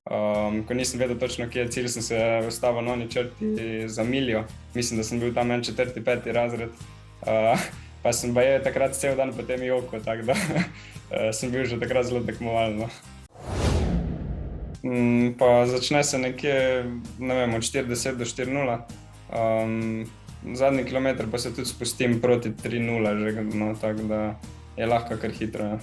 Ko nisem vedel točno, kje je cilj, sem se ustavil na oni črti za miljo. Mislim, da sem bil tam 4., 5. razred. Pa sem baje takrat cel dan potem jokal, tako da sem bil že takrat zelo tekmovalno. Pa začne se nekje, ne vem, od 4:10 do 4:0. Zadnji kilometer pa se tudi spustim proti 3:0 že, no, tako da je lahko kar hitro, ja.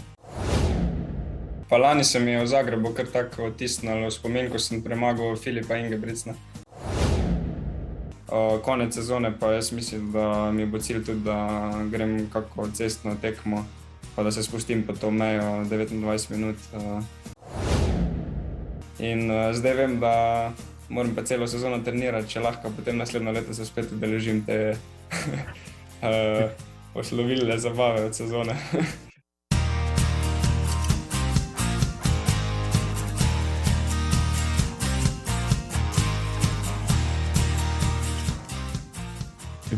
Pa lani se mi je v Zagrebu kar tako otisnilo v spomin, ko sem premagal Filipa Ingebrigtsena. Konec sezone pa jaz mislim, da mi bo cilj tudi, da grem kako cestno tekmo, pa da se spustim po to mejo 29 minut. In zdaj vem, da moram pa celo sezono trenirati, če lahko potem naslednjo leto se spet udeležim te oslovilne zabave od sezone.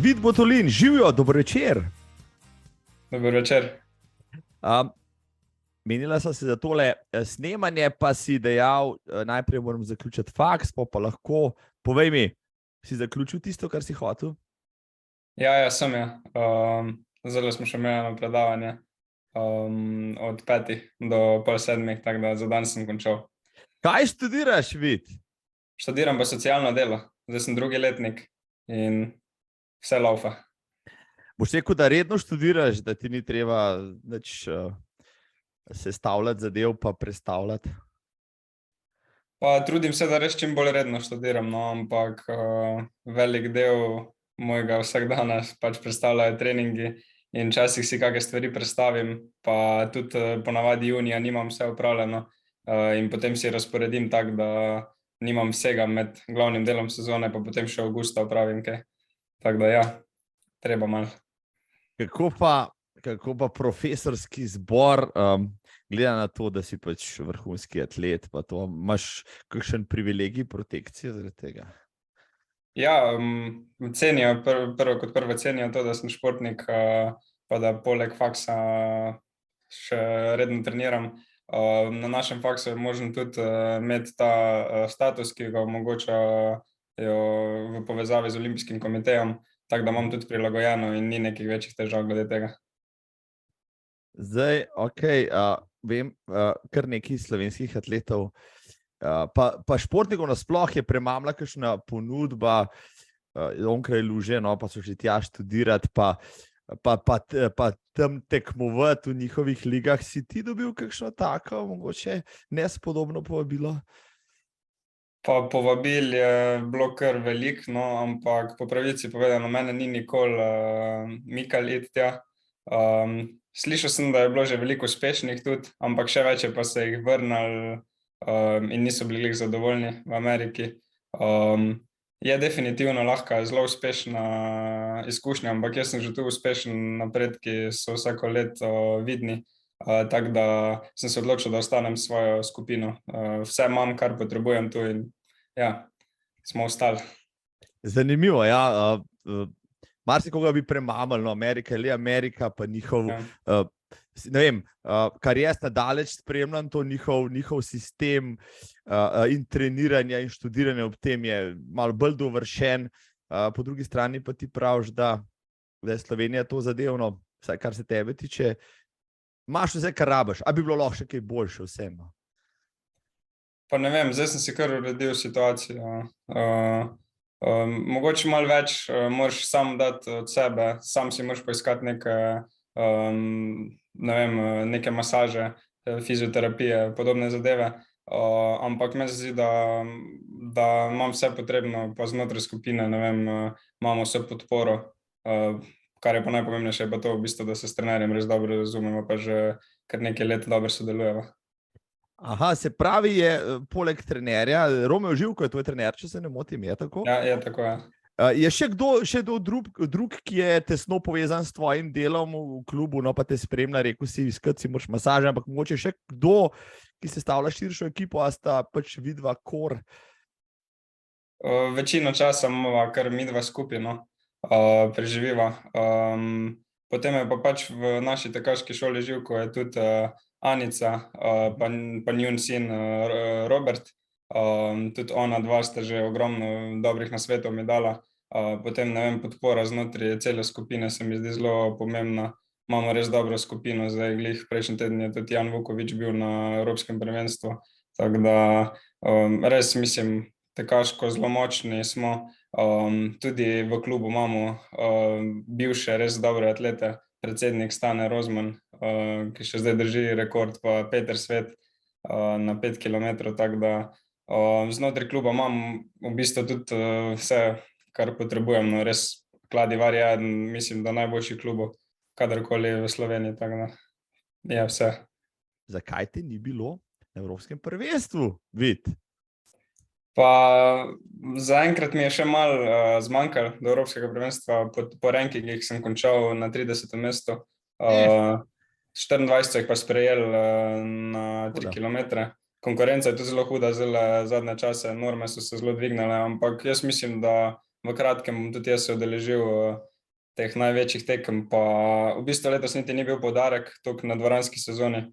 Vid Botolin, živijo, dober večer. Dober večer. Menila sem se za tole snemanje, pa si dejal, najprej moram zaključiti faks, pa lahko. Povej mi, si zaključil tisto, kar si hotel? Ja, sem ja. Zdaj smo še imeli eno predavanje od 5. do pol 7, tako da za dan sem končal. Kaj študiraš, Vid? Študiram pa socialno delo. Zdaj sem 2. letnik in vse laufa. Boš rekel, da redno študiraš, da ti ni treba nič sestavljati zadev pa prestavljati? Pa trudim se, da res čim bolj redno študiram, no, ampak velik del mojega vsakdana pač predstavljajo treningi in včasih si kakšne stvari predstavim, pa tudi ponavadi junija nimam vse opravljeno in potem si razporedim tako, da nimam vsega med glavnim delom sezone, pa potem še avgusta opravim kaj. Tako da ja, treba malo. Kako pa profesorski zbor, gleda na to, da si pač vrhunski atlet, pa to imaš kakšen privilegij protekcije zaradi tega? Ja, cenijo, prvo cenijo to, da sem športnik, pa da poleg faksa še redno treniram. Na našem faksu je možno tudi imeti ta status, ki ga omogočajo v povezavi z Olimpijskim komitejem, tako da imam tudi prilagojeno in ni nekih večjih težav glede tega. Zdaj, vem, kar nekaj slovenskih atletov, pa športnikov nasploh je premamla kakšna ponudba, onkraj luže, no, pa so šli tja študirati, pa tam tekmovati v njihovih ligah. Si ti dobil kakšno tako, mogoče nespodobno povabilo? Pa povabil je bilo kar veliko, no, ampak po pravici povedano, mene ni nikoli mikalo iti tja. Slišal sem, da je bilo že veliko uspešnih tudi, ampak še več je pa se jih vrnili in niso bili zadovoljni v Ameriki. Je definitivno lahko zelo uspešna izkušnja, ampak jaz sem že tu uspešen, napredki so vsako leto vidni, tako da sem se odločil, da ostanem svojo skupino. Vse imam, kar potrebujem tu in ja, smo ostali. Zanimivo, ja. Marsikoga bi premamalo, Amerika je le Amerika, pa njihov, ne vem, kar jaz nadaleč spremljam, to njihov sistem in treniranja in študiranja ob tem je malo bolj dovršen. Po drugi strani pa ti praviš, da je Slovenija to zadevno, vsaj kar se tebe tiče, imaš vse, kar rabiš, a bi bilo lahko še kaj boljše vseeno? Pa ne vem, zdaj sem si kar uredil situacijo. Mogoče malo več moraš sam dati od sebe, sam si moraš poiskati neke masaže, fizioterapije, podobne zadeve, ampak meni se zdi, da imam vse potrebno, pa znotraj skupine, ne vem, imamo vse podporo, kar je pa najpomembnejše, pa to v bistvu, da se s trenerjem res dobro razumemo, pa že kar nekaj let dobro sodelujemo. Aha, se pravi je poleg trenerja, Romeo Živko je tvoj trener, če se ne motim, je tako? Ja, je tako, ja. Je še kdo drug, ki je tesno povezan s tvojim delom v klubu, no pa te spremlja, rekel si, iskati si moraš masaže, ampak mogoče še kdo, ki sestavlja širšo ekipo, a sta pač vidva kor? Večino časa imamo kar midva skupaj, no, preživiva. Potem je pa pač v naši tekaški šoli Živko je tudi Anica, pa njun sin Robert. Tudi ona dva sta že ogromno dobrih nasvetov mi dala. Potem, ne vem, podpora znotraj cele skupine se mi zdi zelo pomembna. Imamo res dobro skupino, zdaj glih prejšnji teden je tudi Jan Vuković bil na Evropskem prvenstvu, tako da res mislim, tekaško zelo močni smo. Tudi v klubu imamo bivše res dobre atlete, predsednik Stane Rozman, ki še zdaj drži rekord, pa Peter Svet na 5 kilometrov, tako da znotraj kluba imam v bistvu tudi vse, kar potrebujem, no res Kladivar je eden, mislim, da najboljši klubov kadarkoli v Sloveniji, tako da je vse. Zakaj te ni bilo na Evropskem prvenstvu, Vid? Pa zaenkrat mi je še malo zmanjkalo do Evropskega prvenstva, po rankingih sem končal na 30. mestu, 24 jih pa sprejel na 3 kilometre. Konkurenca je tudi zelo huda, zadnje čase, norme so se zelo dvignile, ampak jaz mislim, da v kratkem bom tudi jaz se udeležil teh največjih tekem, pa v bistvu letos niti ni bil poudarek toliko na dvoranski sezoni,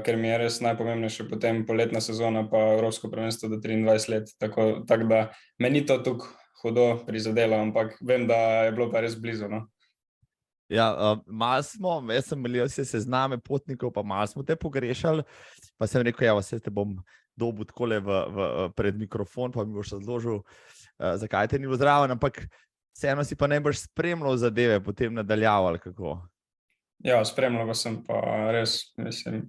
ker mi je res najpomembnejše potem poletna sezona pa Evropsko prvenstvo do 23 let, tako da me ni to toliko hudo prizadelo, ampak vem, da je bilo pa res blizu, no. Ja, malo smo, jaz sem imel vse sezname potnikov, pa malo smo te pogrešali, pa sem rekel, ja, vse te bom dobil takole pred mikrofon, pa mi boš razložil, zakaj te ni bilo zraven, ampak vseeno si pa najbrž spremljal zadeve potem nadaljeval, ali kako? Ja, spremljal pa sem pa res, mislim,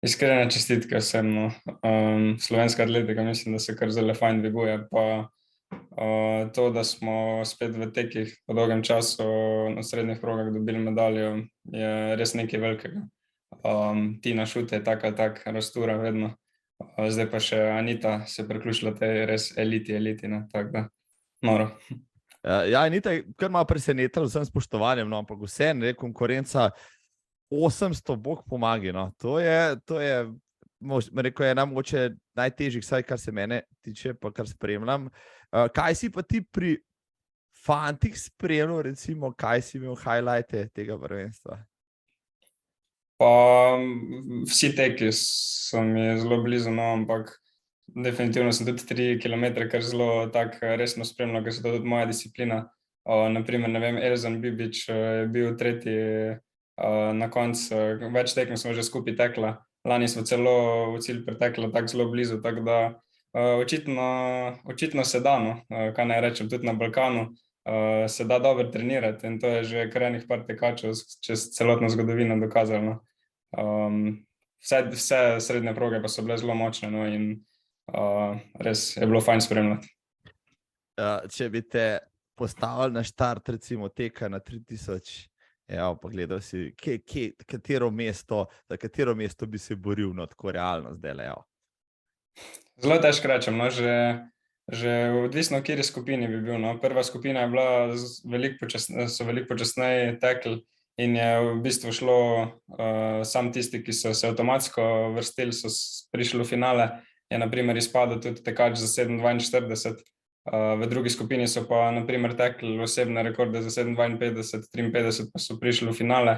iskrene čestitke vsem, no. Slovenska atletika mislim, da se kar zelo fajn dviguje, pa to, da smo spet v tekih po dolgem času na srednjih progah dobili medaljo, je res nekaj velikega. Tina Šutej tak rastura vedno, zdaj pa še Anita se priključila tej res eliti, ne, tako da, noro. Ja, Anita je kar malo presenetila vsem spoštovanjem, no, ampak vseeno je konkurenca 800, Bog pomagi, no, to je rekel, ena mogoče najtežjih, vsaj kar se mene tiče, pa kar spremljam. Kaj si pa ti pri fantih spremljal, recimo, kaj si imel highlighte tega prvenstva? Pa vsi teki so mi zelo blizu, no, ampak definitivno sem tudi 3 kilometre kar zelo tako resno spremljal, ker so to tudi moja disciplina. Naprimer, ne vem, Erzan Bibić je bil tretji na koncu, več tekem smo že skupaj tekla, lani smo celo v cilj pretekla tako zelo blizu, tako da očitno se da, no, kaj naj rečem, tudi na Balkanu se da dobro trenirati in to je že kar enih par tekačev čez celotno zgodovino dokazalo. Vse srednje proge pa so bile zelo močne, no, in res je bilo fajn spremljati. Če bi te postavili na štart, recimo teka na 3000, ja, pa gledal si, za katero mesto bi se boril, no, tako realno zdaj, ja. Zelo težko rečem, no, že odvisno, v kateri skupini bi bil, no. Prva skupina je bila so veliko počasneje tekli in je v bistvu šlo sam tisti, ki so se avtomatsko vrstili, so prišli v finale, je na primer izpadel tudi tekač za 7:42, v drugi skupini so pa na primer tekli osebne rekorde za 7:52, 53 pa so prišli v finale.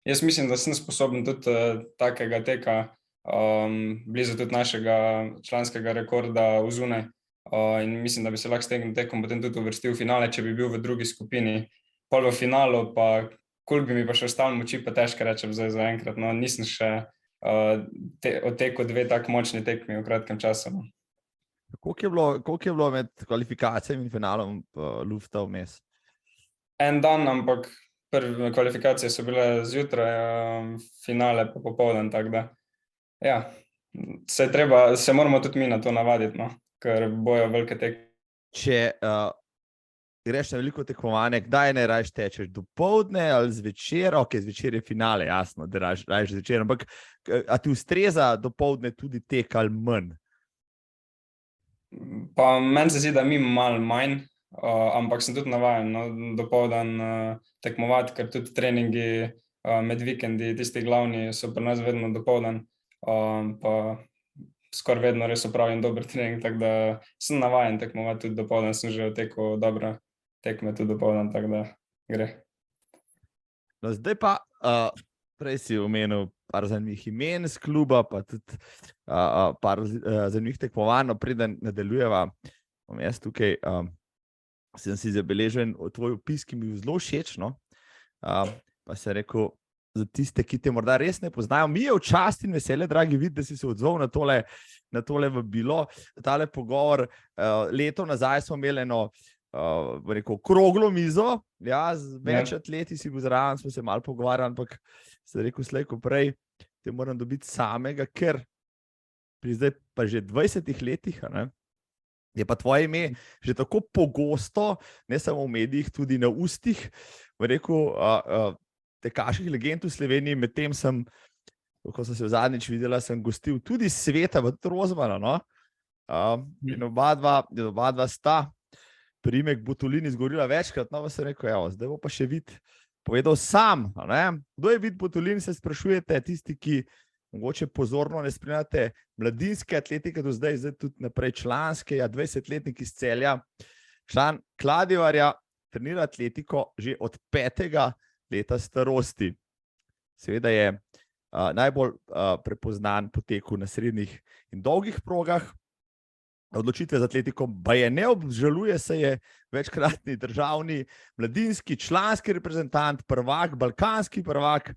Jaz mislim, da sem sposoben tudi takega teka, blizu tudi našega članskega rekorda v zunaj, in mislim, da bi se lahko s tem tekom potem tudi uvrstil v finale, če bi bil v drugi skupini. Pol v finalu pa, koliko bi mi pa še ostalo moči, pa težko rečem zdaj zaenkrat, no, nisem še odtekel 2 tako močni tekmi v kratkem času, no. Koliko je bilo med kvalifikacijami in finalom lufta vmes? En dan, ampak prve kvalifikacije so bile zjutraj, finale pa popoldan, tako da, ja, se moramo tudi mi na to navaditi, no, ker bojo velike tekme. Če greš na veliko tekmovanje, kdaj najrajši tečeš, dopoldne ali zvečer? Ok, zvečer je finale, jasno, da rajši zvečer, ampak a ti ustreza dopoldne tudi tek ali manj? Pa meni se zdi, da mi malo manj, ampak sem tudi navajen, no, dopoldan tekmovati, ker tudi treningi med vikendi, tisti glavni so pri nas vedno dopoldan, pa skoraj vedno res opravim dober trening, tako da sem navajen tekmovati tudi dopoldan, sem že odtekel dobre tekme tudi dopoldan, tako da gre. No, zdaj pa, prej si omenil par zanimivih imen z kluba, pa tudi par zanimivih tekmovanj, preden nadaljujeva. Jaz tukaj sem si zabeležen tvoj opis, ki mi je zelo všeč, no? Pa se rekel, za tiste, ki te morda res ne poznajo, mi je v čast in veselje, dragi vid, da si se odzval na tole vabilo, tale pogovor. Leto nazaj smo imeli eno okroglo mizo, ja, z več atleti si bil zraven, smo se malo pogovarjali, ampak se rekel, slej ko prej, te moram dobiti samega, ker pri zdaj pa že 20 letih, ne, je pa tvoje ime že tako pogosto, ne samo v medijih, tudi na ustih, rekel, tekaških legend v Sloveniji. Medtem sem, ko sem se zadnjič videla, sem gostil tudi Sveta v Rozmana, no? In oba dva sta priimek Butolin izgovorila večkrat, no, pa sem rekel, evo, zdaj bo pa še Vid povedal sam, ne? Kdo je Vid Butolin, se sprašujete, tisti, ki mogoče pozorno ne spremljate mladinske atletike do zdaj tudi naprej članske, 20-letnik iz Celja, član Kladivarja, trenira atletiko že od 5. leta starosti. Seveda je najbolj prepoznan po teku na srednjih in dolgih progah. Odločitve z atletiko pa je ne obžaluje, se je večkratni državni mladinski članski reprezentant, prvak, balkanski prvak,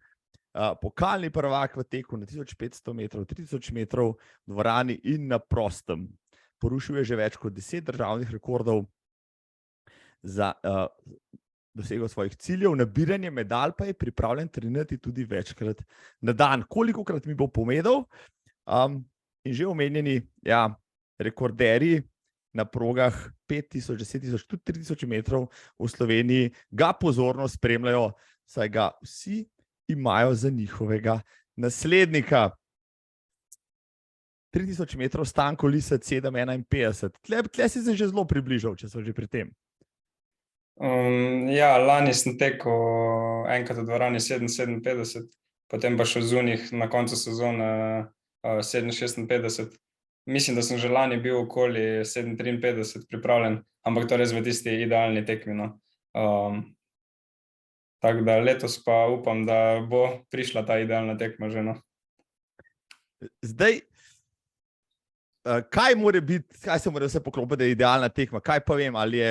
pokalni prvak v teku na 1500 metrov, 3000 metrov v dvorani in na prostem. Porušil je že več kot 10 državnih rekordov za dosego svojih ciljev, nabiranje medalj pa je pripravljen trenirati tudi večkrat na dan. Kolikokrat mi bo povedal, in že omenjeni, ja, rekorderji na progah 5000, 10 000, tudi 3000 metrov v Sloveniji ga pozorno spremljajo, saj ga vsi imajo za njihovega naslednika. 3000 metrov Stanko Lisec 7:51. Tle si se že zelo približal, če so že pri tem. Ja, lani sem tekel enkrat v dvorani 7:57, potem pa še zunih na koncu sezone 7:56. Mislim, da sem že lani bil okoli 7:53 pripravljen, ampak to res v tisti idealni tekmi, no. Tako da letos pa upam, da bo prišla ta idealna tekma že, no. Zdaj, kaj se mora vse poklopiti, da je idealna tekma? Kaj pa vem, ali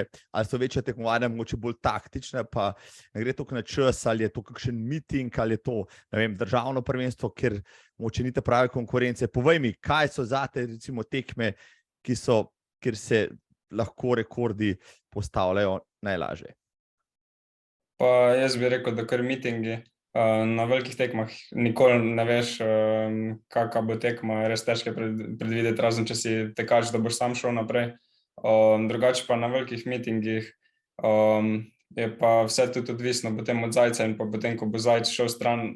so večja tekmovanja mogoče bolj taktična, pa ne gre toliko na čas, ali je to kakšen miting, ali je to, ne vem, državno prvenstvo, ker mogoče ni te prave konkurence. Povej mi, kaj so zate recimo tekme, kjer se lahko rekordi postavljajo najlažje? Pa jaz bi rekel, da kar mitingi. Na velikih tekmah nikoli ne veš, kakva bo tekma, res težko predvideti, razen če si tekač, da boš sam šel naprej. Drugače pa na velikih mitingih je pa vse tudi odvisno potem od zajca in pa potem, ko bo zajec šel stran,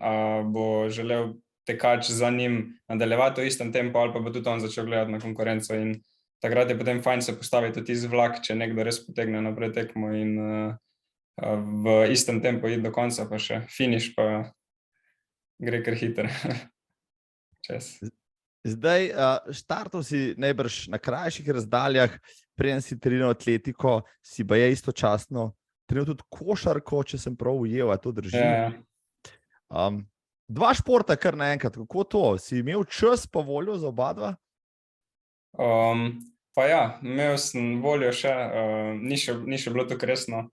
bo želel tekač za njim nadaljevati v istem tempu ali pa bo tudi on začel gledati na konkurenco in takrat je potem fajn se postaviti tudi iz vlak, če nekdo res potegne naprej tekmo in v istem tempu iti do konca, pa še finiš, pa gre kar hitro čez. Zdaj, štartal si najbrž na krajših razdaljah, preden si treniral atletiko, si pa je istočasno treniral tudi košarko, če sem prav ujel, a to drži? Ja. Dva športa kar naenkrat, kako to? Si imel čas pa voljo za oba dva? Pa ja, imel sem voljo še, ni še bilo tako resno.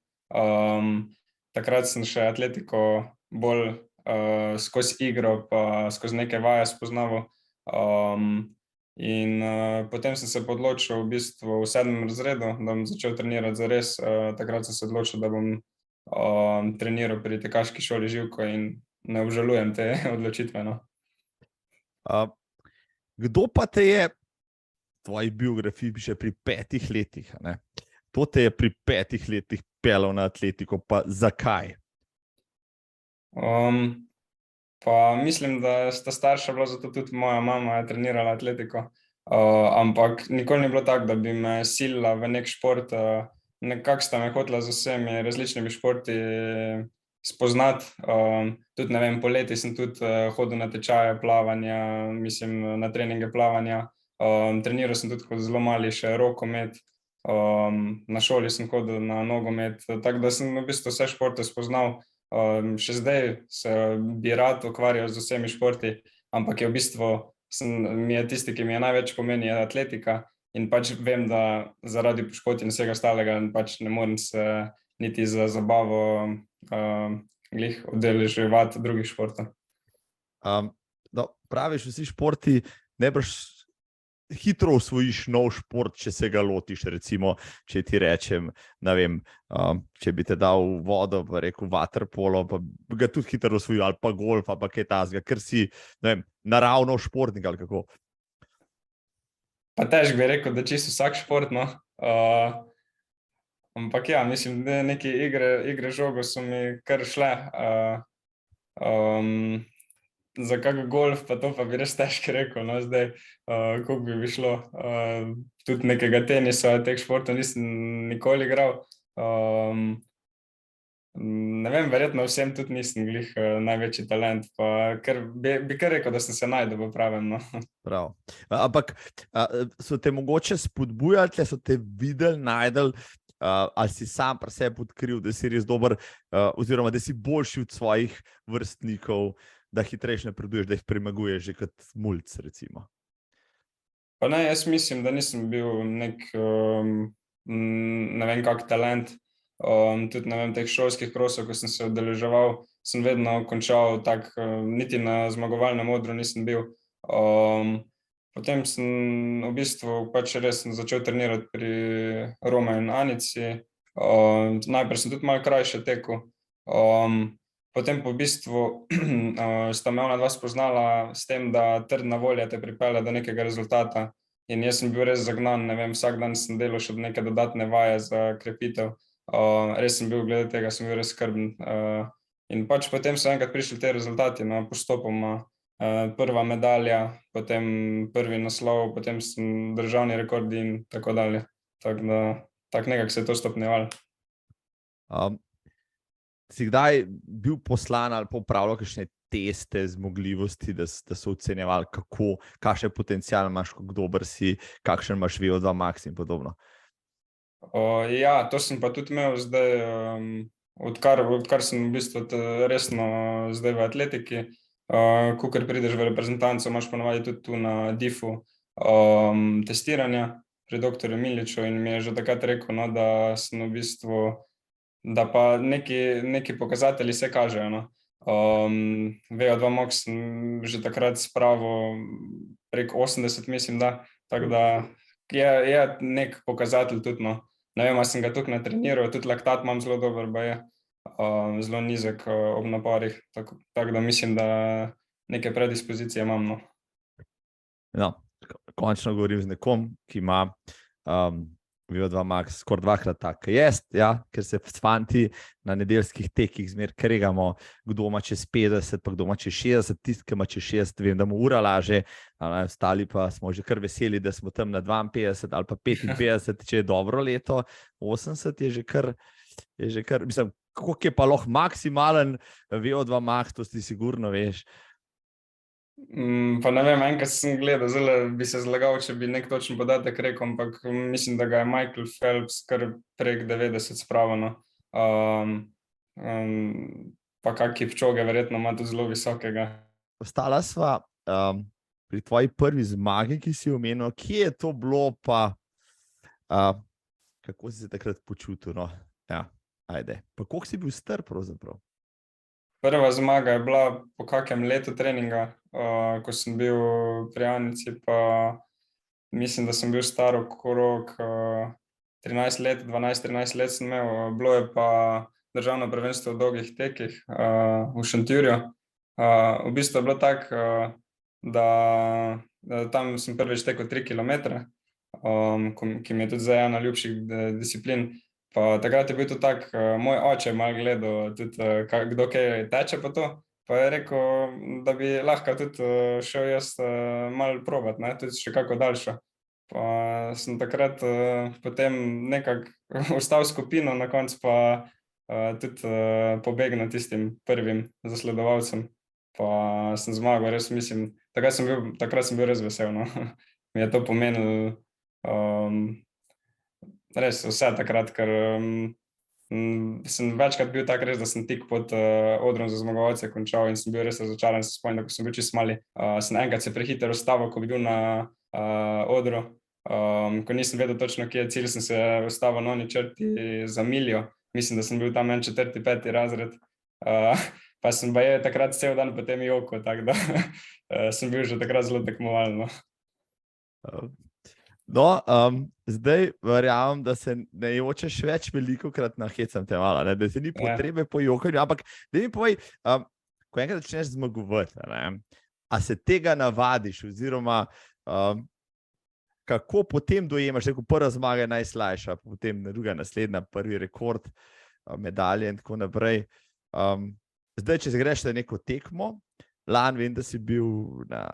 Takrat sem še atletiko bolj skozi igro pa skozi neke vaje spoznaval. In potem sem se odločil v bistvu v 7. razredu, da bom začel trenirati zares. Takrat sem se odločil, da bom treniral pri Tekaški šoli Živko in ne obžalujem te odločitve, no. Kdo pa te je v tvoji biografiji še pri 5 letih, ne? To te je pri 5 letih pelal na atletiko, pa zakaj? Pa mislim, da sta starša bila, zato tudi moja mama je trenirala atletiko, ampak nikoli ni bilo tako, da bi me silila v nek šport. Nekako sta me hotela z vsemi različnimi športi spoznati. Tudi, ne vem, poleti sem tudi hodil na tečaje plavanja, mislim, na treninge plavanja. Treniral sem tudi kot zelo mali še rokomet. Na šoli sem hodil na nogomet, tako da sem v bistvu vse športe spoznal. Še zdaj se bi rad ukvarjal z vsemi športi, ampak je v bistvu, mi je tisti, ki mi je največ pomeni, je atletika in pač vem, da zaradi poškodb in vsega ostalega pač ne morem se niti za zabavo glih udeleževati drugih športov. No, praviš, vsi športi najbrž hitro osvojiš nov šport, če se ga lotiš, recimo, če ti rečem, ne vem, če bi te dal v vodo, pa rekel vaterpolo, pa bi ga tudi hitro osvojil, ali pa golf, ali pa kaj tasga, ker si, ne vem, naravno športnik ali kako. Pa težko bi rekel, da čisto vsak šport, no. Ampak ja, mislim, da neke igre žogo so mi kar šle. Za kak golf, pa to pa bi res težko rekel, no, zdaj, koliko bi šlo. Tudi nekega tenisa, teh športov nisem nikoli igral. Ne vem, verjetno vsem tudi nisem glih največji talent, pa bi kar rekel, da sem se našel v pravem, no. Prav. Ampak so te mogoče spodbujali, so te videli, našli, ali si sam pri sebi odkril, da si res dober, oziroma da si boljši od svojih vrstnikov, da hitrejše napreduješ, da jih premaguješ že kot mulc, recimo? Pa ne, jaz mislim, da nisem bil nek, ne vem kak talent. Tudi ne vem, teh šolskih krosov, ko sem se udeleževal, sem vedno končal tak, niti na zmagovalnem odru nisem bil. Potem sem v bistvu pač res začel trenirati pri Rome in Anici. Najprej sem tudi malo krajše tekel. Potem pa v bistvu sta me ona dva spoznala s tem, da trdna volja te pripelje do nekega rezultata. In jaz sem bil res zagnan, ne vem, vsak dan sem delal še neke dodatne vaje za krepitev. Res sem bil glede tega, sem bil res skrben. In pač potem so enkrat prišli te rezultati, no, postopoma. Prva medalja, potem prvi naslov, potem sem državni rekordi in tako dalje. Tako da, tako nekako se je to stopnjevalo. Si kdaj bil poslan ali pa opravljal kakšne teste zmogljivosti, da so ocenjevali, kakšen potencial imaš, kako dober si, kakšen imaš VO2 max in podobno? Ja, to sem pa tudi imel zdaj, odkar sem v bistvu resno zdaj v atletiki. Kakor prideš v reprezentanco, imaš ponavadi tudi tu na DIF-u testiranja pri doktorju Miliču in mi je že takrat rekel, no, da sem v bistvu, da pa neki pokazatelji se kažejo, no. VO2 max sem že takrat spravil prek 80, mislim, da. Tako da je nek pokazatelj tudi, no. Ne vem, ali sem ga toliko natreniral, tudi laktat imam zelo dober baje, zelo nizek ob naporih, tako da mislim, da neke predispozicije imam, no. No, končno govorim z nekom, ki ima VO2 max skoraj dvakrat tak, jaz, ja, ker se fanti na nedeljskih tekih zmer kregamo, kdo ima čez 50, pa kdo ima čez 60, tisti, ki ima čez 60, vem, da mu ura laže, ostali pa smo že kar veseli, da smo tam na 52 ali pa 55, če je dobro leto, 80 je že kar, mislim, koliko je pa lahko maksimalen VO2 max, to si sigurno veš. Pa ne vem, enkrat sem gledal, zelo bi se zlagal, če bi nek točen podatek rekel, ampak mislim, da ga je Michael Phelps kar prek 90 spravil, no. Pa kak Kipchoge verjetno ima tudi zelo visokega. Ostala sva pri tvoji prvi zmagi, ki si omenil, kje je to bilo, pa kako si se takrat počutil, no? Ja, ajde. Pa koliko si bil star pravzaprav? Prva zmaga je bila po kakem letu treninga, ko sem bil pri Anici, pa mislim, da sem bil star okrog 13 let, 12-13 let sem imel. Bilo je pa državno prvenstvo v dolgih tekih v Šentjurju. V bistvu je bilo tako, da tam sem prvič tekel 3 kilometre, ki mi je tudi zdaj ena ljubših disciplin. Pa takrat je bil to tak, moj oče malo gledal tudi, kdo kaj teče pa to, pa je rekel, da bi lahko tudi šel jaz malo probat, ne, tudi še kako daljšo. Pa sem takrat potem nekako ostal s skupino, na koncu pa tudi pobegnil tistim prvim zasledovalcem. Pa sem zmagal, res mislim, takrat sem bil res vesel, no. Mi je to pomenilo res vse takrat, ker Sem večkrat bil tak res, da sem tik pod odrom za zmagovalce končal in sem bil res razočaran. Se spomnim, da ko sem bil čisto mali, sem enkrat se prehiter ustavil, ko bi bil na odru. Ko nisem vedel točno, kje je cilj, sem se ustavil na oni črti za miljo. Mislim, da sem bil tam en 4., 5. razred. Pa sem baje takrat cel dan potem jokal, tako da sem bil že takrat zelo tekmovalen. No, zdaj verjamem, da se ne jočeš več velikokrat na hecam te malo, da se ni potrebe po jokanju, ampak da mi povej, ko enkrat začneš zmagovati, a se tega navadiš oziroma kako potem dojemaš, rekel, prva zmaga je najslajša, potem druga, naslednja, prvi rekord, medalje in tako naprej. Zdaj, če se greš na neko tekmo, lani vem, da si bil na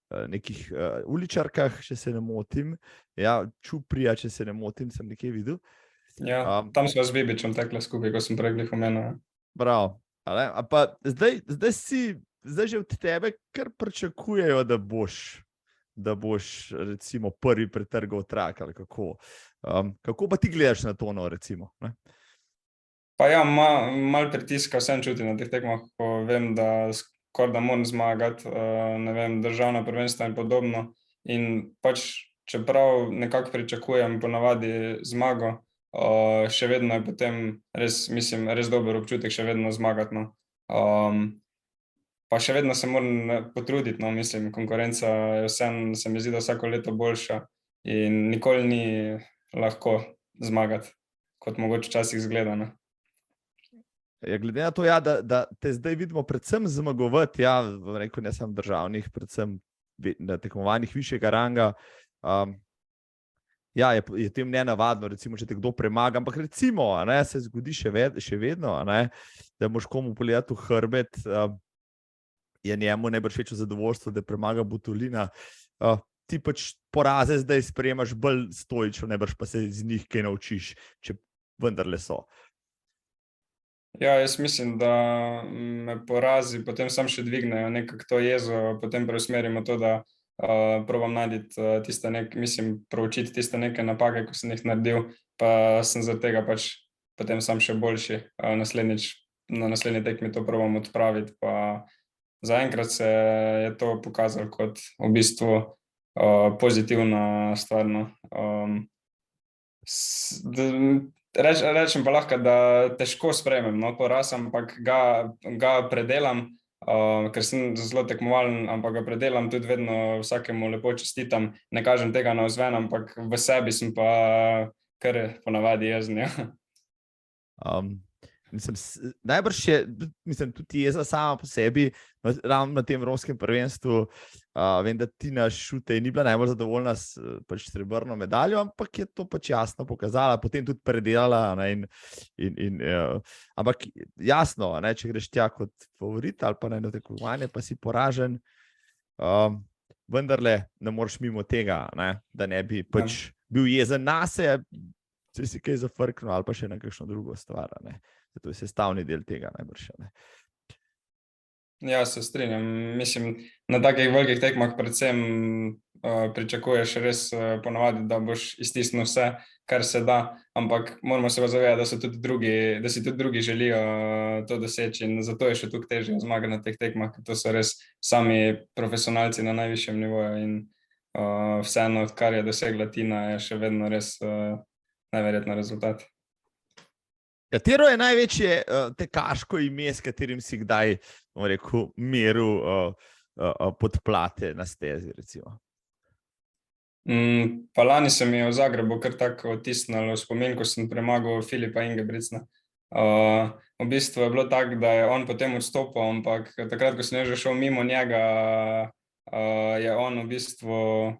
nekih uličarkah, če se ne motim, ja, Čuprija, če se ne motim, sem nekje videl. Ja, tam smo z Bibičem tekla skupaj, ko sem prej glih omenil. Bravo. Pa zdaj že od tebe kar pričakujejo, da boš recimo prvi pretrgal trak ali kako. Kako pa ti gledaš na to, no, recimo? Ne? Pa ja, malo pritiska vsem čuti na teh tekmah, ko vem, da da moram zmagati, ne vem, državna prvenstva in podobno. In pač, čeprav nekako pričakujem ponavadi zmago, še vedno je potem res, mislim, res dober občutek še vedno zmagati, no. Pa še vedno se moram potruditi, no, mislim, konkurenca je vseeno, se mi zdi, da vsako leto boljša in nikoli ni lahko zmagati, kot mogoče včasih izgleda, ne. Ja, glede na to, ja, da te zdaj vidimo predvsem zmagovati, ja, rekel, ne samo državnih, predvsem na tekmovanjih višjega ranga, ja, je tem nenavadno, recimo, če te kdo premaga, ampak recimo, se zgodi še vedno, da moš komu pogledati v hrbet, je njemu najbrž večje zadovoljstvo, da premaga Butolina. Ti pač poraze zdaj sprejemaš bolj stoično, najbrž pa se iz njih kaj naučiš, če vendarle so. Ja, jaz mislim, da me porazi potem sam še dvignejo nekako to jezo, potem preusmerimo to, da probam najti proučiti tiste neke napake, ko sem jih naredil, pa sem zaradi tega pač potem sam še boljši. Naslednjič, na naslednji tekmi to probam odpraviti, pa zaenkrat se je to pokazalo kot v bistvu pozitivna stvar, no. Rečem pa lahko, da težko sprejmem, no, poraz, ampak ga predelam, ker sem zelo tekmovalen, ampak ga predelam, tudi vedno vsakemu lepo čestitam, ne kažem tega navzven, ampak v sebi sem pa kar ponavadi jezen, ja. Najbrž je, mislim, tudi jeza sama po sebi, ravno na tem evropskem prvenstvu, vem, da Tina Šutej ni bila najbolj zadovoljna s pač srebrno medaljo, ampak je to pač jasno pokazala, potem tudi predelala, ampak jasno, če greš tja kot favorit ali pa na eno tekmovanje, pa si poražen, vendarle ne moreš mimo tega, da ne bi pač bil jezen nase, če si kaj zafrknil ali pa še na kakšno drugo stvar, to je sestavni del tega najbrž. Ja, se strinjam. Mislim, na takih velikih tekmah predvsem pričakuješ res ponavadi, da boš iztisnil vse, kar se da, ampak moramo se zavedati, da si tudi drugi želijo to doseči in zato je še toliko težje zmagati na teh tekmah, ker to so res sami profesionalci na najvišjem nivoju in vseeno, kar je dosegla Tina, je še vedno res neverjetno rezultat. Katero je največje tekaško ime, s katerim si kdaj, rekel, meril podplate na stezi, recimo? Pa lani se mi je v Zagrebu kar tako otisnilo spomin, ko sem premagal Filipa Ingebrigtsena. V bistvu je bilo tako, da je on potem odstopil, ampak takrat, ko sem že šel mimo njega, je on v bistvu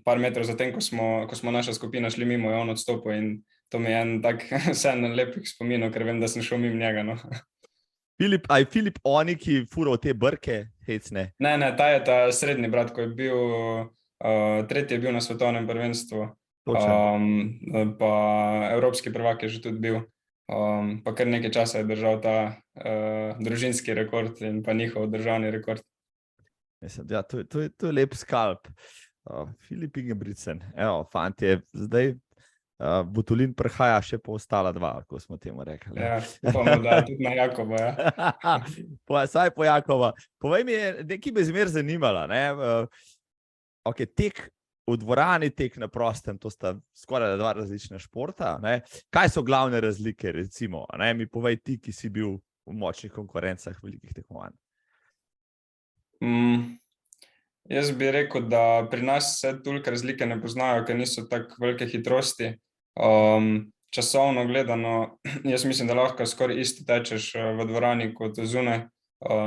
par metrov zatem, ko smo naša skupina šli mimo, je on odstopil in to mi je en tak vseeno lepih spominov, ker vem, da sem šel mimo njega, no. Filip oni, ki fural te brke, hecne? Ne, ta je ta srednji brat, ko je bil, tretji je bil na svetovnem prvenstvu, pa evropski prvak je že tudi bil, pa kar nekaj časa je držal ta družinski rekord in pa njihov državni rekord. Mislim, ja, to je lep skalp. Filip Ingebrigtsen, evo, fantje, zdaj Butolin prehaja še po ostala dva, ko smo temu rekli. Ja, upamo, da tudi na Jakoba, ja. Saj po Jakova. Povej mi, nekaj bi zmer zanimala, ne? Okay, tek v dvorani, tek na prostem, to sta skoraj dva različna športa, ne? Kaj so glavne razlike, recimo, ne? Mi povej ti, ki si bil v močnih konkurencah velikih tekmovanj. Jaz bi rekel, da pri nas se toliko razlike ne poznajo, ker niso tako velike hitrosti. Časovno gledano, jaz mislim, da lahko skoraj isto tečeš v dvorani kot zunaj,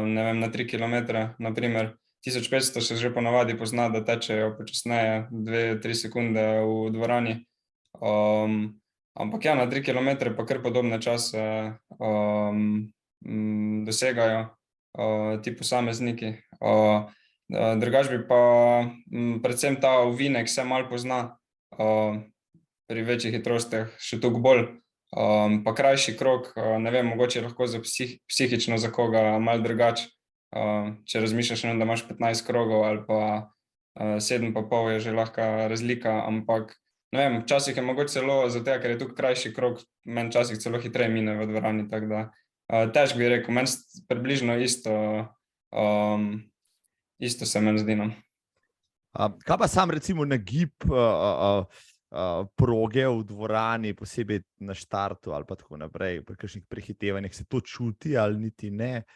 ne vem, na 3 kilometre, naprimer 1500 se že ponavadi pozna, da tečejo počasneje 2-3 sekunde v dvorani. Ampak ja, na 3 kilometre pa kar podobne čase dosegajo ti posamezniki. Drugač bi pa predvsem ta ovinek se malo pozna pri večjih hitrostih, še toliko bolj, pa krajši krog, ne vem, mogoče lahko za psihično za koga malo drugače, če razmišljaš, da imaš 15 krogov ali pa 7,5 je že lahko razlika, ampak ne vem, včasih je mogoče celo zato, ker je tukaj krajši krog, meni včasih celo hitreje mine v dvorani, tako da težko bi rekel, meni približno isto se meni zdi. Kaj pa sam recimo nagib proge v dvorani, posebej na štartu ali pa tako naprej, pri kakšnih prehitevanjih, se to čuti ali niti ne?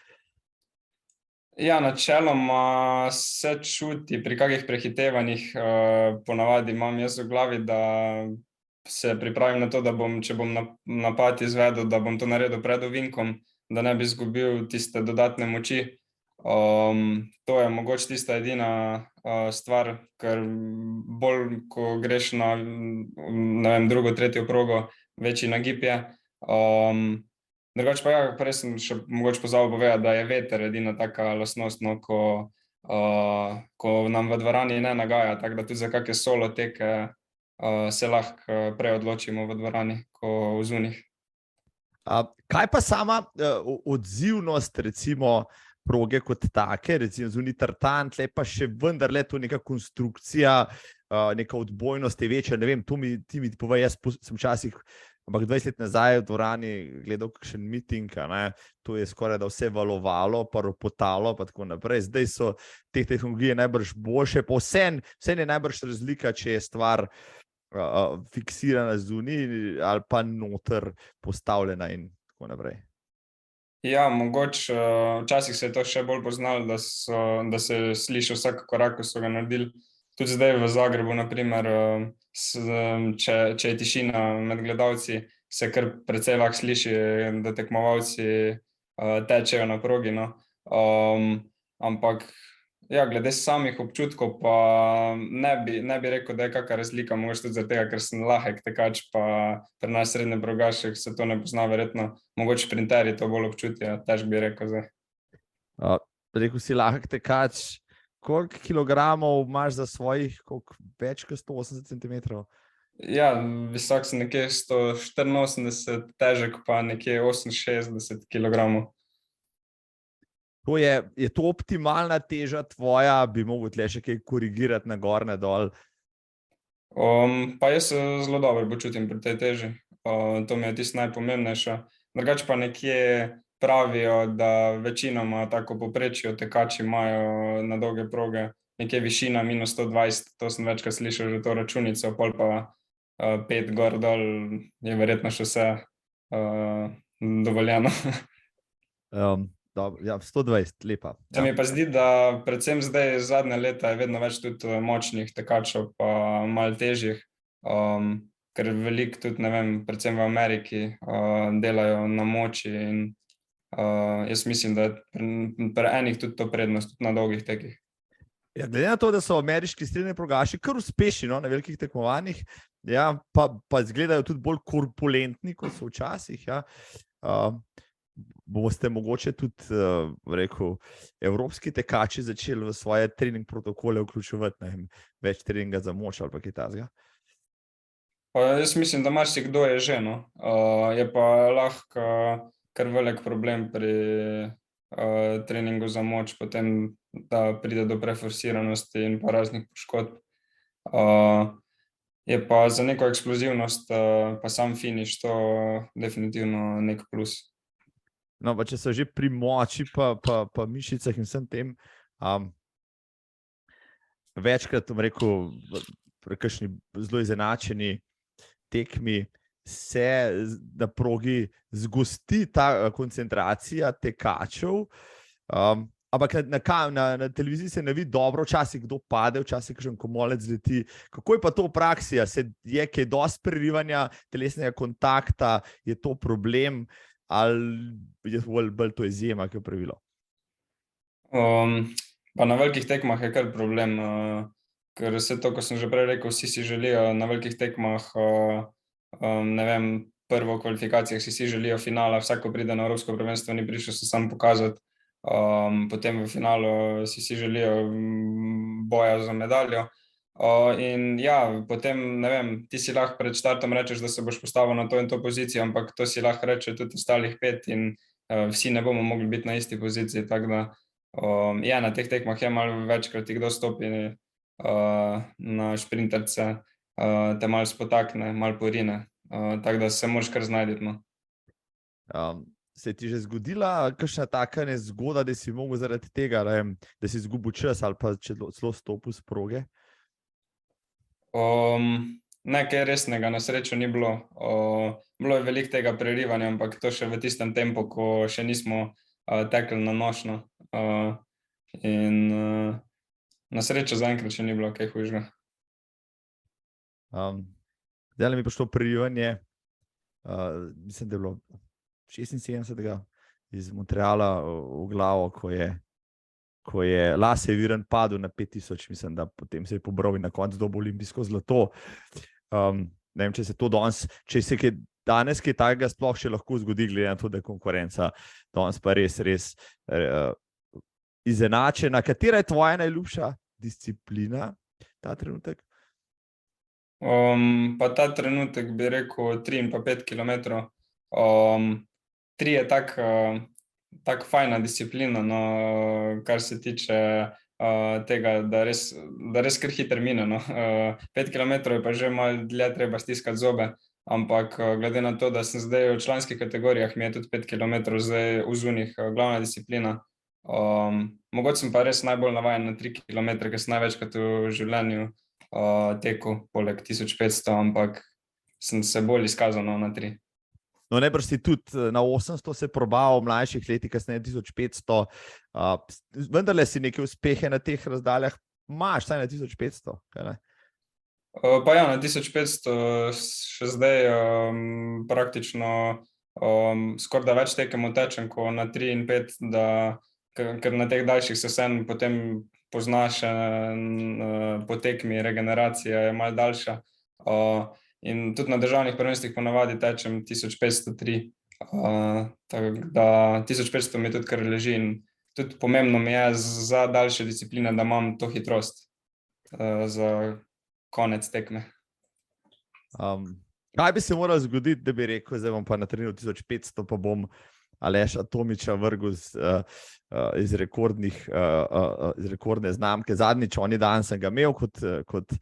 Ja, načeloma se čuti pri kakih prehitevanjih, ponavadi imam jaz v glavi, da se pripravim na to, da bom, če bom napad izvedel, da bom to naredil pred ovinkom, da ne bi izgubil tiste dodatne moči. To je mogoče tista edina stvar, ker bolj, ko greš na, ne vem, drugo, tretjo progo, večji nagib je. Drugače pa ja, prej sem še mogoče pozabil povedati, da je veter edina taka lastnost, no, ko nam v dvorani ne nagaja, tako da tudi za kakšne solo teke se lahko prej odločimo v dvorani, ko v zunih. Kaj pa sama odzivnost, recimo, proge kot take, recimo zunaj tartan, tle pa še vendarle to neka konstrukcija, neka odbojnost je večja, ne vem, ti mi povej, jaz sem včasih, ampak 20 let nazaj v dvorani gledal kakšen miting, to je skoraj da vse valovalo, pa ropotalo, pa tako naprej. Zdaj so te tehnologije najbrž boljše, pa vse je najbrž razlika, če je stvar fiksirana zunaj ali pa noter postavljena in tako naprej. Ja, mogoče včasih se je to še bolj poznalo, da se sliši vsak korak, ko so ga naredili. Tudi zdaj v Zagrebu, naprimer, če je tišina med gledalci, se kar precej lahko sliši, da tekmovalci tečejo na progi, no. Ampak ja, glede samih občutkov pa ne bi rekel, da je kakšna razlika, mogoče tudi zaradi tega, ker sem lahek tekač, pa pri nas srednjebrogaših se to ne pozna verjetno, mogoče sprinterji to bolj občutijo, težko bi rekel zdaj. Rekel si lahek tekač, koliko kilogramov imaš za svojih, več kot 180 centimetrov? Ja, visok sem nekje 184, težek pa nekje 68 kilogramov. Je to optimalna teža tvoja, bi mogel tle še kaj korigirati na gor, na dol? Pa jaz se zelo dobro počutim pri tej teži, to mi je tisto najpomembnejše. Drugače pa nekje pravijo, da večinoma tako povprečju tekači imajo na dolge proge nekje višina -120, to sem večkrat slišal že to računico, pol pa 5 gor dol je verjetno še vse dovoljeno. Dobro, ja, 120, lepa. Se mi pa zdi, da predvsem zdaj zadnje leta je vedno več tudi močnih tekačev, pa malo težjih, ker veliko tudi, ne vem, predvsem v Ameriki delajo na moči in jaz mislim, da je pri enih tudi to prednost, tudi na dolgih tekih. Ja, glede na to, da so ameriški srednjebrogaši kar uspešni, no, na velikih tekmovanjih, ja, pa izgledajo tudi bolj korpulentni, kot so včasih, ja. Boste mogoče tudi, rekel, evropski tekači začeli v svoje trening protokole vključevati, ne vem, več treninga za moč ali pa kaj takega? Jaz mislim, da marsikdo je že, no. Je pa lahko kar velik problem pri treningu za moč, potem da pride do preforsiranosti in pa raznih poškodb. Je pa za neko eksplozivnost, pa sam finiš, to definitivno nek plus. No, pa če so že pri moči, pa mišicah in vsem tem, večkrat, rekel, pri kakšni zelo izenačeni tekmi se na progi zgosti ta koncentracija tekačev, ampak na televiziji se ne vidi dobro, včasih kdo pade, včasih kakšen komolec leti. Kako je pa to v praksi? Je kaj dosti prerivanja telesnega kontakta, je to problem ali je bolj to izjema, kot je pravilo? Pa na velikih tekmah je kar problem, ker vse to, ko sem že prej rekel, vsi si želijo na velikih tekmah, ne vem, prvo v kvalifikacijah si želijo finala, vsako pride na Evropsko prvenstvo, ni prišel se sam pokazati, potem v finalu si želijo boja za medaljo. In ja, potem, ne vem, ti si lahko pred štartom rečeš, da se boš postavil na to in to pozicijo, ampak to si lahko reče tudi ostalih 5 in vsi ne bomo mogli biti na isti poziciji, tako da ja, na teh tekmah je malo večkrat, kdo stopi na šprinterce, te malo spotakne, malo porine, tako da se moraš kar znajti, no. Se ti že zgodila kakšna taka nezgoda, da si mogel zaradi tega, da si izgubil čas ali pa celo stopil s proge? Nekaj resnega na srečo ni bilo. Bilo je veliko tega prerivanja, ampak to še v tistem tempu, ko še nismo tekli na nošno. In na srečo zaenkrat še ni bilo kaj hujšega. Zdaj mi je prišlo prerivanje, mislim, da je bilo 76. iz Montreala v glavo, ko je Lasse Viren padel na 5000, mislim, da potem se je pobral in na koncu dobil olimpijsko zlato. Ne vem, če se to danes kaj takega sploh še lahko zgodi, glede na to, da je konkurenca danes pa res izenačena. Katera je tvoja najljubša disciplina ta trenutek? Pa ta trenutek bi rekel 3 in pa 5 kilometrov. 3 je tako fajna disciplina, no, kar se tiče tega, da res kar hitro mine, no. 5 kilometrov je pa že malo dlje treba stiskati zobe, ampak glede na to, da sem zdaj v članskih kategorijah, mi je tudi 5 kilometrov zdaj v zunih glavna disciplina. Mogoče sem pa res najbolj navajen na 3 kilometre, ker sem največkrat v življenju tekel poleg 1500, ampak sem se bolj izkazal na 3. No, najbrž si tudi na 800 se probal v mlajših letih, kasneje 1500. Vendarle si neke uspehe na teh razdaljah imaš, saj na 1500, kaj ne? Pa ja, na 1500 še zdaj praktično skoraj da več tekem tečem, kot na 3 in 5, ker na teh daljših se vseeno potem poznaš po tekmi, regeneracija je malo daljša. In tudi na državnih prvenstvih ponavadi tečem 1503, tako da 1500 mi tudi kar leži in tudi pomembno mi je za daljše discipline, da imam to hitrost za konec tekme. Kaj bi se moralo zgoditi, da bi rekel, zdaj bom pa na treniral 1500, pa bom Aleša Tomića vrgel iz rekordne znamke. Zadnjič, dan sem ga imel kot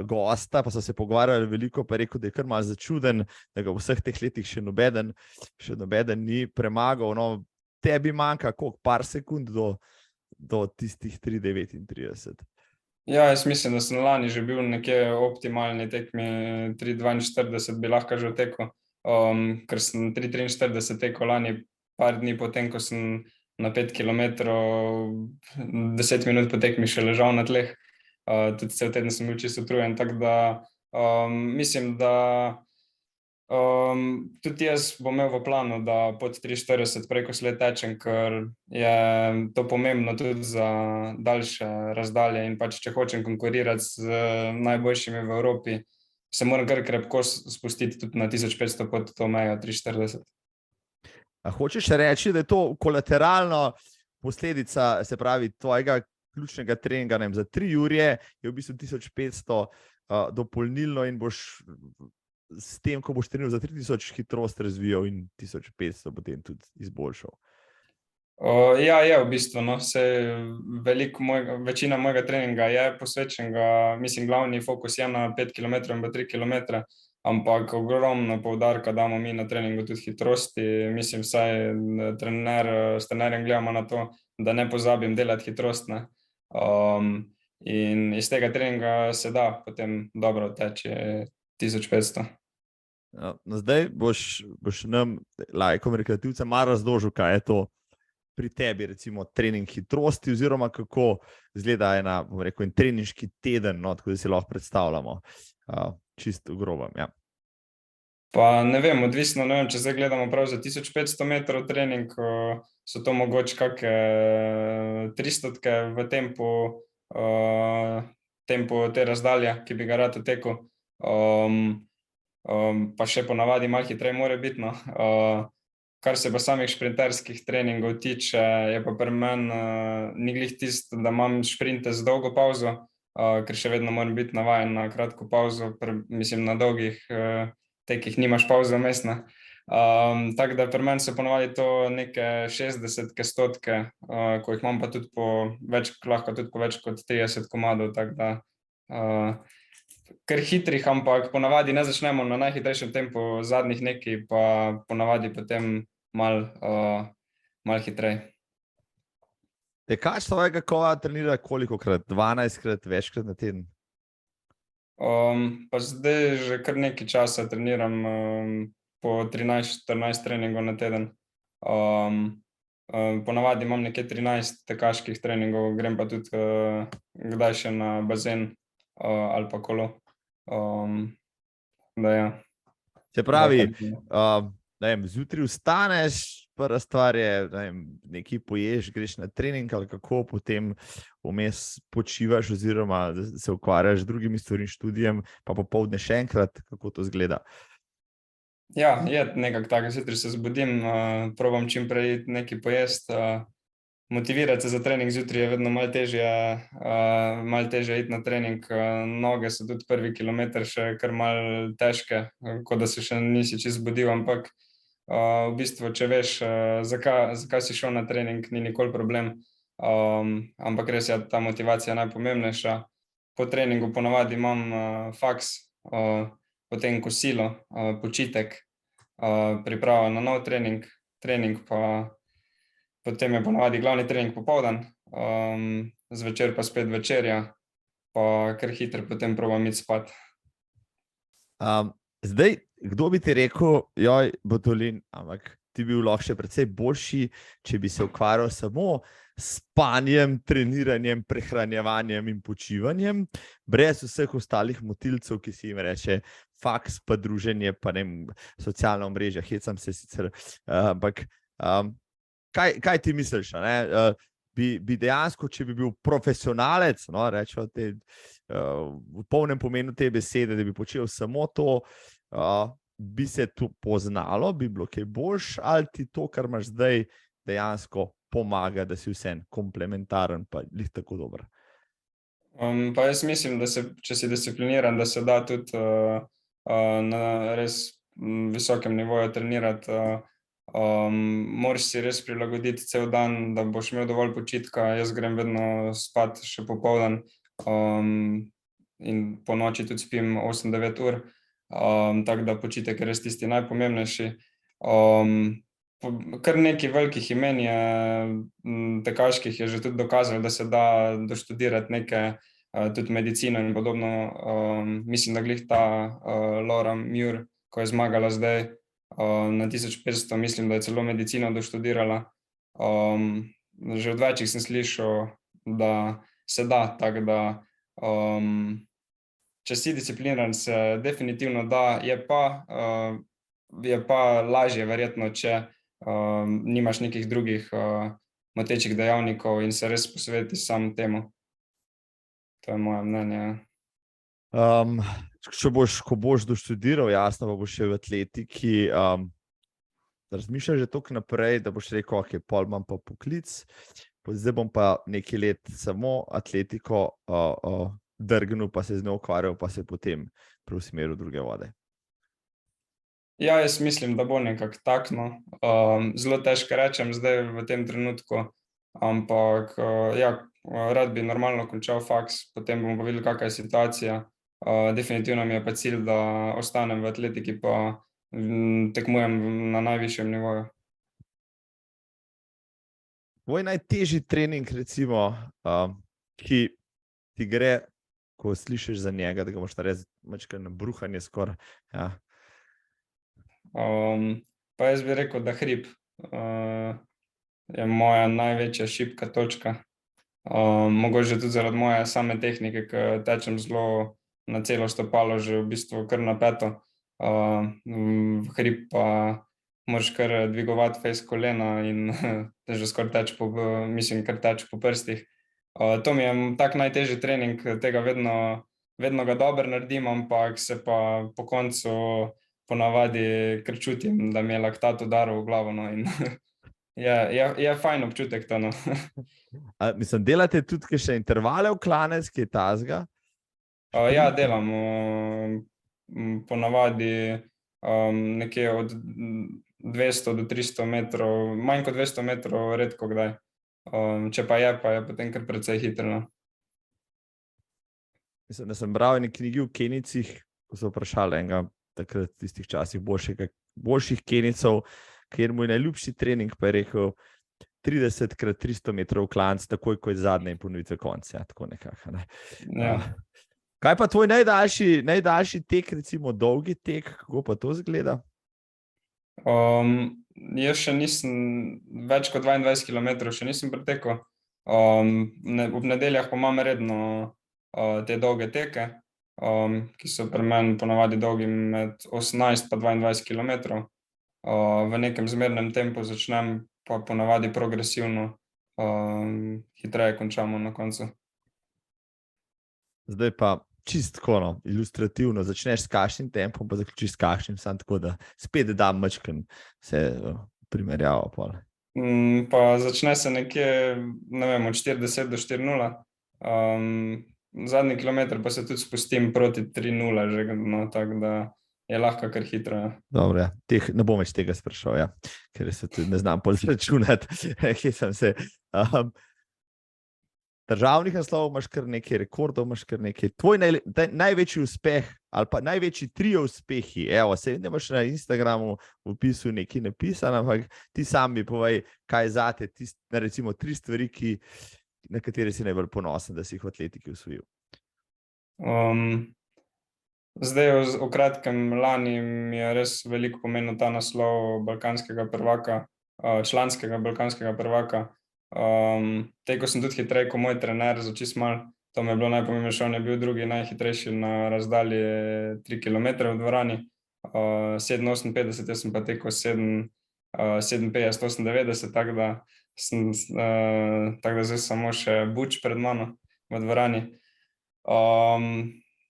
gosta, pa so se pogovarjali veliko, pa je rekel, da je kar malo začuden, da ga v vseh teh letih še nobeden ni premagal. No, tebi manjka koliko, par sekund do tistih 3:39. Ja, jaz mislim, da sem lani že bil nekje optimalni tekmi, 3:42 bi lahko že tekel, ker sem 3:43 tekel lani par dni potem, ko sem na 5 kilometrov 10 minut po tekmi še ležal na tleh. Tudi cel teden sem bil čisto utrujen, tako da mislim, da tudi jaz bom imel v planu, da pod 3:40 preko sled tečem, ker je to pomembno tudi za daljše razdalje in pač, če hočem konkurirati z najboljšimi v Evropi, se moram kar krepko spustiti tudi na 1500 pod to mejo 3:40. A hočeš reči, da je to kolateralno posledica, se pravi, tvojega ključnega treninga, ne vem, za 3 ure je v bistvu 1500 dopolnilno in boš s tem, ko boš treniral za 3000, hitrost razvijal in 1500 potem tudi izboljšal? Ja, je v bistvu, no, večina mojega treninga je posvečenega, mislim, glavni fokus je na 5 km in 3 km, ampak ogromno poudarka damo mi na treningu tudi hitrosti, mislim, vsaj s trenerjem gledamo na to, da ne pozabim delati hitrost, ne. In iz tega treninga se da potem dobro teči 1500. No, zdaj boš nam, laikom rekreativcem, malo razložil, kaj je to pri tebi, recimo trening hitrosti, oziroma kako izgleda bom rekel, en treninški teden, no, tako da si lahko predstavljamo, čisto v grobem, ja. Pa ne vem, odvisno, ne vem, če zdaj gledamo prav za 1500 metrov trening, so to mogoče kakšne 300 v tempu te razdalje, ki bi ga rad tekel. Pa še ponavadi malo hitreje mora biti, no. Kar se pa samih šprinterskih treningov tiče, je pa pri meni ni glih tisto, da imam šprinte z dolgo pavzo, ker še vedno moram biti navajen na kratko pavzo, mislim, na dolgih tekih nimaš pavze vmes, ne. Tako da pri meni so ponavadi to neke 60-ke, 100-ke, ko jih imam pa tudi lahko tudi po več kot 30 komadov, tako da kar hitrih, ampak ponavadi ne začnemo na najhitrejšem tempu, zadnjih nekaj pa ponavadi potem malo hitreje. Tekač svojega kova trenira kolikokrat? 12-krat, večkrat na teden? Pa zdaj že kar nekaj časa treniram po 13-14 treningov na teden. Ponavadi imam nekje 13 tekaških treningov, grem pa tudi kdaj še na bazen ali pa kolo. Da, ja. Se pravi, ne vem, zjutraj vstaneš, prva stvar je, ne vem, nekaj poješ, greš na trening ali kako, potem vmes počivaš oziroma se ukvarjaš z drugimi stvarmi, študijem, pa popoldne še enkrat, kako to izgleda? Ja, je nekako tako, zjutraj se zbudim, probam čim prej nekaj pojesti, motivirati se za trening zjutraj je vedno malo težje iti na trening, noge so tudi prvi kilometer še kar malo težke, kot da se še nisi čisto zbudil, ampak v bistvu, če veš, zakaj si šel na trening, ni nikoli problem, ampak res je ta motivacija najpomembnejša. Po treningu ponavadi imam faks, potem kosilo, počitek, priprava na nov trening pa potem je ponavadi glavni trening popoldan, zvečer pa spet večerja, pa kar hitro potem probam iti spat. Zdaj, kdo bi ti rekel, joj, Botolin, ampak ti bi bil lahko še precej boljši, če bi se ukvarjal samo s spanjem, treniranjem, prehranjevanjem in počivanjem, brez vseh ostalih motilcev, ki si jim reče faks, pa druženje, pa ne vem, socialna omrežja, hecam se sicer, ampak kaj ti misliš, ne? Bi dejansko, če bi bil profesionalec, no, rečemo v polnem pomenu te besede, da bi počel samo to, bi se to poznalo, bi bilo kaj boljš, ali ti to, kar imaš zdaj, dejansko pomaga, da si vseeno komplementaren, pa glih tako dober? Pa jaz mislim, da če si discipliniran, da se da tudi na res visokem nivoju trenirati, moraš si res prilagoditi cel dan, da boš imel dovolj počitka. Jaz grem vedno spat še popoldan, in po noči tudi spim 8-9 ur, tako da počitek je res tisti najpomembnejši. Kar nekaj velikih imen je, tekaških je že tudi dokazalo, da se da doštudirati neke, tudi medicino in podobno, mislim, da glih ta Laura Muir, ko je zmagala zdaj na 1500, mislim, da je celo medicino doštudirala. Že od večjih sem slišal, da se da, tako da če si discipliniran, se definitivno da, je pa lažje verjetno, če nimaš nekih drugih motečih dejavnikov in se res posvetiš samo temu. To je moje mnenje. Ko boš doštudiral, jasno, pa boš še v atletiki, razmišljaš že toliko naprej, da boš rekel, ok, pol imam pa poklic, zdaj bom pa nekaj let samo atletiko drgnil, pa se z njo ukvarjal, pa se potem preusmeril v druge vode? Ja, jaz mislim, da bo nekako tako, no. Zelo težko rečem zdaj v tem trenutku, ampak ja, rad bi normalno končal faks, potem bomo pa videli, kakšna je situacija. Definitivno mi je pa cilj, da ostanem v atletiki pa tekmujem na najvišjem nivoju. Tvoj najtežji trening, recimo, ki ti gre, ko slišiš za njega, da ga moraš narediti malo na bruhanje skoraj. Ja. Pa jaz bi rekel, da hrib je moja največja šibka točka. Mogoče tudi zaradi moje same tehnike, ki tečem zelo na celo stopalo, že v bistvu kar napeto. Hrib pa moraš kar dvigovati fejst kolena in že skoraj kar teč po prstih. To mi je tak najtežji trening, tega vedno ga dobro naredim, ampak se pa po koncu ponavadi kar čutim, da mi je laktat udaril v glavo, no, in je fajn občutek to, no. Mislim, delate tudi kakšne intervale v klanec, ki je tazga? Ja, delam ponavadi nekje od 200 do 300 metrov, manj kot 200 metrov redko kdaj. Če pa je potem kar precej hitro, no. Mislim, da sem bral v eni knjigi v Kenijcih, ko so vprašali enega takrat v tistih časih boljših Kenijcev, kjer mu je najljubši trening, pa je rekel 30x300 metrov v klanec, takoj ko je zadnje in ponovitve konca. Ja, tako nekako. Ne? Ja. Kaj pa tvoj najdaljši tek, recimo dolgi tek, kako pa to izgleda? Jaz še nisem več kot 22 km še nisem pretekel. Ob nedeljah pa imam redno te dolge teke, ki so pri meni ponavadi dolgi med 18 pa 22 km. V nekem zmernem tempu začnem, pa ponavadi progresivno, hitreje končamo na koncu. Zdaj pa čisto ilustrativno, začneš s kakšnim tempom, pa zaključiš s kakšnim, samo tako, da spet dam mačken vse primerjavo. Pa začne se nekje, ne vem, od 40 do 4:0. Zadnji kilometer pa se tudi spustim proti 3:0 že, no, tako da je lahko kar hitro. Ja. Dobro, ja. Ne bom več tega sprašal, ja. Ker se tudi ne znam izračunati, kje sem se. Državnih naslovov imaš kar nekaj, rekordov imaš kar nekaj. Tvoj največji uspeh ali pa največji trio uspehi, evo, se vem, da imaš na Instagramu v opisu nekaj napisano, ampak ti sam mi povej, kaj je zate, recimo 3 stvari, na katere si najbolj ponosen, da si jih v atletiki osvojil. Zdaj v kratkem lani mi je res veliko pomenil ta naslov balkanskega prvaka, članskega balkanskega prvaka. Tekel sem tudi hitreje kot moj trener, za čisto malo, to mi je bilo najpomembnejše, on je bil drugi najhitrejši na razdalji 3 km v dvorani, 7:58, jaz sem pa tekel 7:50, 98, tako da zdaj samo še buč pred mano v dvorani.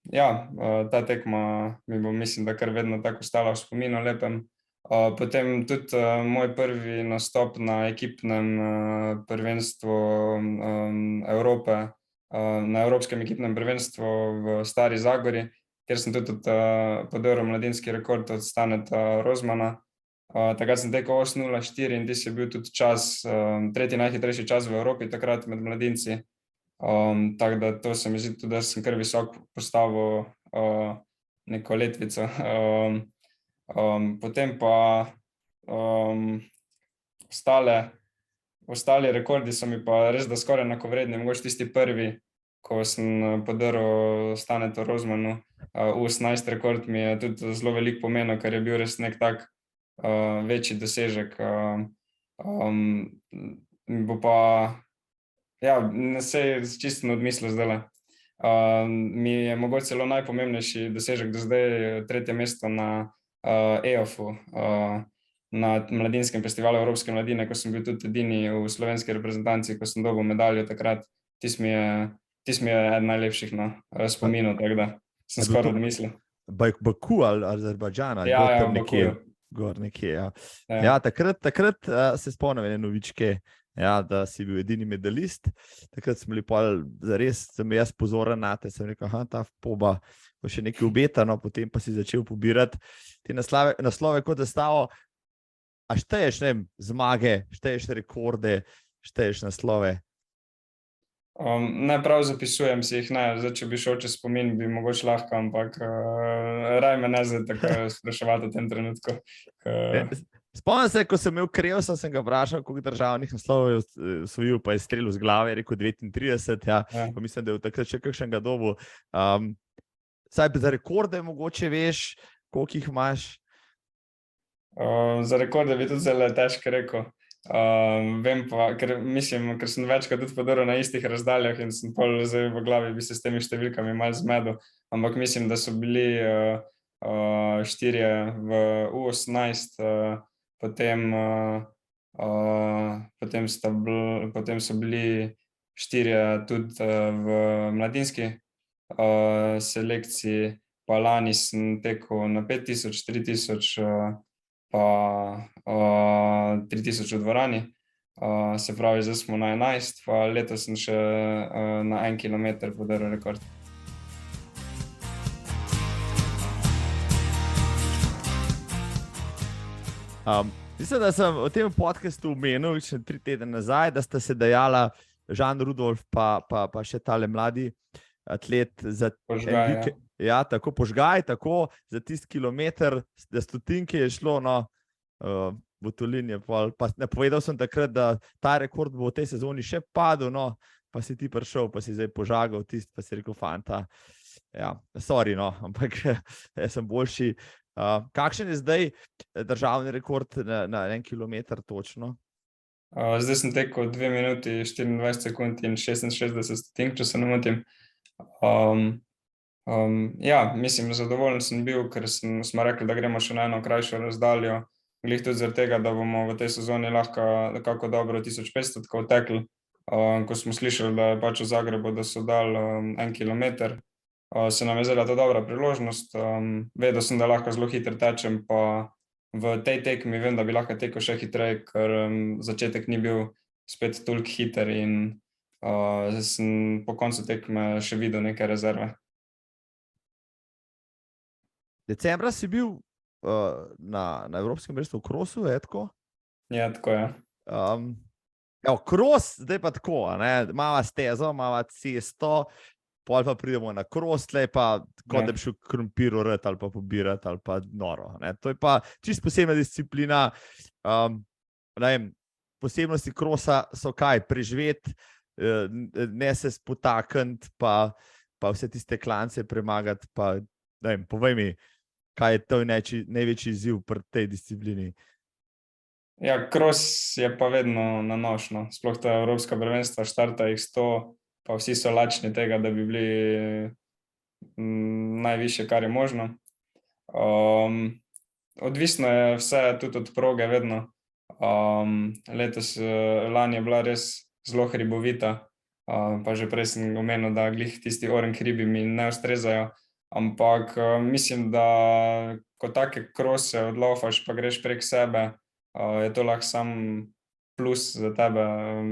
Ja, ta tekma mi bo, mislim, da kar vedno tako ostala v spominu lepem. Potem tudi moj prvi nastop na ekipnem prvenstvu Evrope, na Evropskem ekipnem prvenstvu v Stari Zagori, kjer sem tudi podrl mladinski rekord od Staneta Rozmana. Takrat sem tekel 8:04 in tisti je bil tudi čas, tretji najhitrejši čas v Evropi takrat med mladinci. Tako da to se mi zdi tudi, da sem kar visoko postavil neko letvico. Potem pa ostali rekordi so mi pa res da skoraj enakovredni, mogoče tisti prvi, ko sem podrl Stanetu Rozmanu, U18 rekord, mi je tudi zelo veliko pomenil, ker je bil res nek tak večji dosežek. Bo pa, ja, ne sej čisto odmislil zdajle. Mi je mogoče celo najpomembnejši dosežek do zdaj 3. mesto na EOF-u, na mladinskem festivalu Evropske mladine, ko sem bil tudi edini v slovenski reprezentanci, ko sem dobil medaljo takrat. Tisti mi je eden najlepših spominov, tako da sem skoraj odmislil. Baku ali Azerbajdžan? Ja, Baku. Gor nekje, ja. Ja, takrat se spomnim ene novičke, Ja, da si bil edini medalist. Takrat smo bili zares, sem jaz pozoren na te, sem rekel, ta poba bo še nekaj obetano, potem pa si začel pobirati te naslove kot zastavo. A šteješ, ne vem, zmage, šteješ rekorde, šteješ naslove? Ne prav zapisujem si jih, ne. Zdaj, če bi šel čez spomin, bi mogoče lahko, ampak raj me ne zdaj tako spraševati v tem trenutku. Spomnim se, ko sem imel Krevsa, sem ga vprašal, koliko državnih naslovov je osvojil, pa je streljal z glave, je rekel 39, ja. Pa mislim, da je v takrat še kakšnega dobu. Saj za rekorde mogoče veš, koliko jih imaš? Za rekorde bi tudi zelo težko rekel. Vem pa, ker sem večkrat tudi podaril na istih razdaljah in sem pol zdaj v glavi bi se s temi številkami malo zmedel, ampak mislim, da so bili 4 v U18, potem so bili 4 tudi v mladinski selekciji, pa lani sem tekel na 5000, 3000, pa 3000 v dvorani. Se pravi, zdaj smo na 11, pa letos sem še na 1 kilometer podaril rekord. Mislim, da sem v tem podcastu omenil še 3 tedne nazaj, da sta se dajala Žan Rudolf pa še tale mladi atlet za Požgaj, ja, tako Požgaj, tako za tisti kilometer, da stotinke je šlo, no, Butolin je pa napovedal sem takrat, da ta rekord bo v tej sezoni še padel, no, pa si ti prišel, pa si zdaj požagal tisti, pa si rekel, fanta, ja, sorry, no, ampak jaz sem boljši. Kakšen je zdaj državni rekord na 1 kilometer točno? Zdaj sem tekel 2 minuti 24 sekund in 66 stotink, če se ne motim. Ja, mislim, zadovoljen sem bil, ker smo rekli, da gremo še na eno krajšo razdaljo, glih tudi zaradi tega, da bomo v tej sezoni lahko kako dobro 1500 tako tekli. Ko smo slišali, da je pač v Zagrebu, da so dali 1 kilometer, se nam je zdela to dobra priložnost. Vedel sem, da lahko zelo hitro tečem, pa v tej tekmi vem, da bi lahko tekel še hitreje, ker začetek ni bil spet toliko hiter in sem po koncu tekme še videl neke rezerve. Decembra si bil na Evropskem prvenstvu v krosu, je tako? Ja, tako je. Kros, zdaj pa tako, mava stezo, mava cesto, pol pa pridemo na kros, tlej pa kot da bi šel krompir orati ali pa pobirati ali pa noro. To je pa čisto posebna disciplina. Posebnosti krosa so kaj? Preživeti, ne se spotakniti, pa vse tiste klance premagati. Povej mi, kaj je to največji izziv pri tej disciplini? Ja, kros je pa vedno na nož, no. Sploh ta evropska prvenstva, štarta jih 100, pa vsi so lačni tega, da bi bili najvišje, kar je možno. Odvisno je vse tudi od proge vedno. Lani je bila res zelo hribovita, pa že prej sem omenil, da glih tisti orange hribi mi ne ustrezajo, ampak mislim, da ko take krose odlaufaš, pa greš prek sebe, je to lahko sam plus za tebe,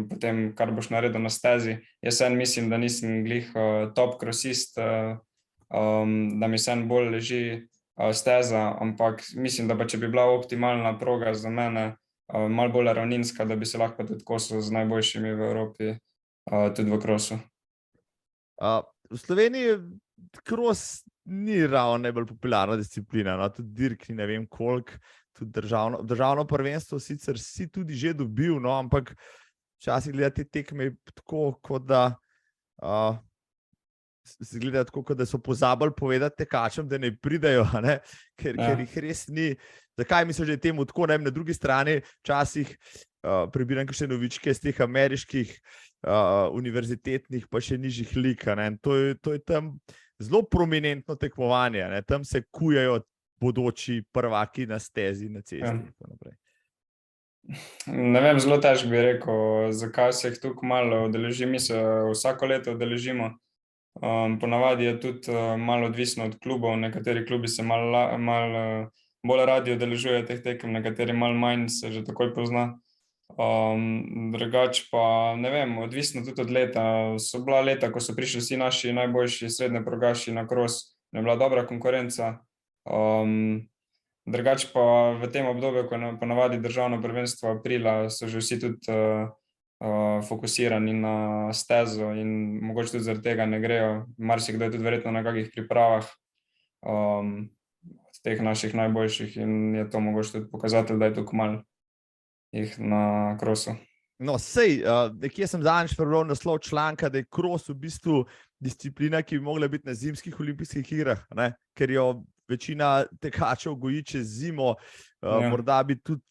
potem, kar boš naredil na stezi. Jaz mislim, da nisem glih top krosist, da mi bolj leži steza, ampak mislim, da pa če bi bila optimalna proga za mene, malo bolj ravninska, da bi se lahko tudi kosil z najboljšimi v Evropi, tudi v krosu. V Sloveniji kros ni ravno najbolj popularna disciplina, tudi dirk ni ne vem koliko, tudi državno prvenstvo sicer si tudi že dobil, no, ampak včasih gledati tekme tako, kot da so pozabili povedati tekačem, da ne pridejo, ker jih res ni. Zakaj misliš, da je temu tako? Na drugi strani včasih prebiram kakšne novičke iz teh ameriških univerzitetnih pa še nižjih lig. To je tam zelo prominentno tekmovanje, tam se kujejo bodoči prvaki na stezi, na cesti. Ne vem, zelo težko bi rekel, zakaj se jih tako malo udeleži. Mi se vsako leto udeležimo. Ponavadi je tudi malo odvisno od klubov, nekateri klubi se malo bolj radi udeležujejo teh tekem, nekateri malo manj, se že takoj pozna. Drugače pa, ne vem, odvisno tudi od leta. So bila leta, ko so prišli vsi naši najboljši srednjeprogaši na kros, je bila dobra konkurenca. Drugače pa v tem obdobju, ko je ponavadi državno prvenstvo aprila, so že vsi tudi fokusirani na stezo in mogoče tudi zaradi tega ne grejo. Marsikdo je tudi verjetno na kakih pripravah od teh naših najboljših in je to mogoče tudi pokazatelj, da je tukaj malo jih na krosu. No, sej, nekje sem zadnjič prebral naslov članka, da je kros v bistvu disciplina, ki bi mogla biti na zimskih olimpijskih igrah, ne? Ker jo večina tekačev goji čez zimo. Morda bi tudi,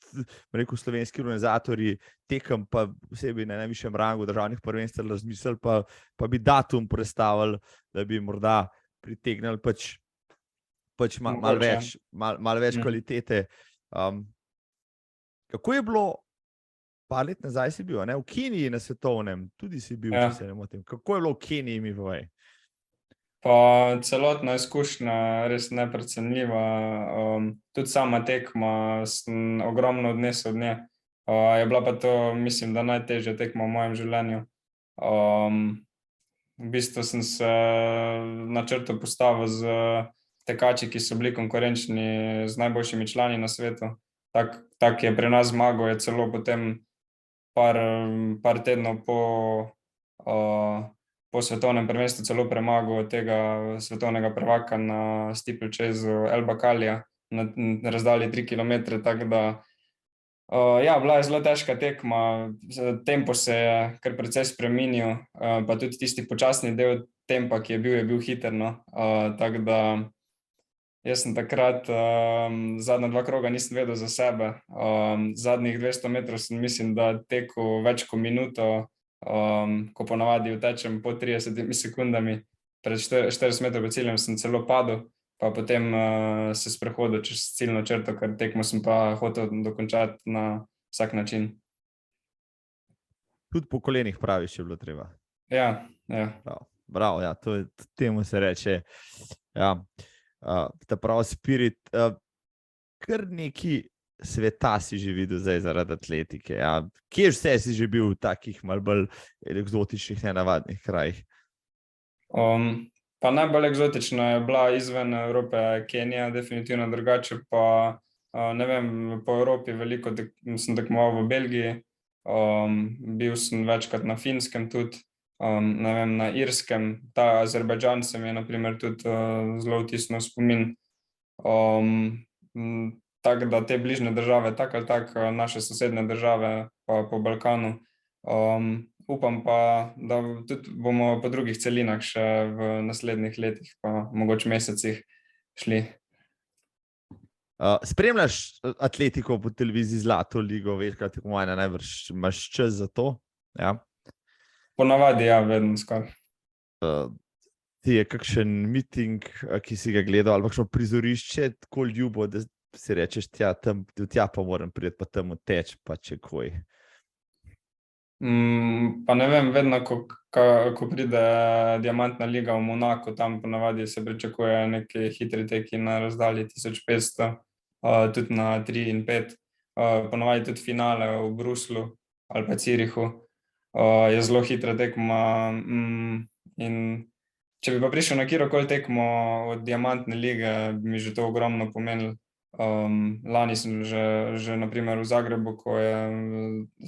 rekel, slovenski organizatorji tekem, pa posebej na najvišjem rangu državnih prvenstev razmislili, pa bi datum prestavili, da bi morda pritegnili pač malo več kvalitete. Kako je bilo, par let nazaj si bil, ne? V Keniji na svetovnem, tudi si bil, če se ne motim. Kako je bilo v Keniji, mi povej? Pa celotna izkušnja res neprecenljiva. Tudi sama tekma, sem ogromno odnesel od nje. Je bila pa to, mislim, da najtežja tekma v mojem življenju. V bistvu sem se na črto postavil z tekači, ki so bili konkurenčni z najboljšimi člani na svetu. Tak je pri nas zmagal, je celo potem par tednov po svetovnem prvenstvu celo premagal tega svetovnega prvaka na steeplechasu El Bakalija na razdalji 3 kilometre, tako da bila je zelo težka tekma, tempo se je kar precej spremenil, pa tudi tisti počasni del tempa, ki je bil hiter, no. Tako da jaz sem takrat zadnja 2 kroga nisem vedel za sebe. Zadnjih 200 metrov sem, mislim, da tekel več kot minuto, ko ponavadi utečem po 30 sekundami. Pred 40 metrov pred ciljem sem celo padel, pa potem se sprehodil čez ciljno črto, ker tekmo sem pa hotel dokončati na vsak način. Tudi po kolenih praviš, je bilo treba. Ja. Bravo, ja, temu se reče. Ja. Ta pravi spirit. Kar neki sveta si že videl zdaj zaradi atletike. Ja. Kje vse si že bil v takih malo bolj eksotičnih, nenavadnih krajih? Pa najbolj eksotična je bila izven Evrope Kenija, definitivno, drugače pa ne vem, po Evropi veliko sem tekmoval v Belgiji, bil sem večkrat na Finskem tudi, ne vem, na Irskem, ta Azerbajdžan se mi je na primer tudi zelo vtisnil spomin. Tako da te bližnje države, tako ali tako naše sosednje države pa po Balkanu. Upam pa, da tudi bomo po drugih celinah še v naslednjih letih pa mogoče mesecih šli. Spremljaš atletiko po televiziji, Zlato ligo, večkrat tekmovanja, najbrž imaš čas za to? Ja. Ponavadi, ja, vedno skoraj. Ti je kakšen miting, ki si ga gledal, ali kakšno prizorišče, tako ljubo, da si rečeš, tja pa moram priti, pa tam teč, pa če koj? Pa ne vem, vedno, ko pride Diamantna liga v Monaku, tam ponavadi se pričakuje neki hitri teki na razdalji 1500, tudi na 3 in 5. Ponavadi tudi finale v Bruslu ali pa Zürichu. Je zelo hitra tekma in če bi pa prišel na kjerokoli tekmo od Diamantne lige, bi mi že to ogromno pomenilo. Lani sem že na primer v Zagrebu, ko je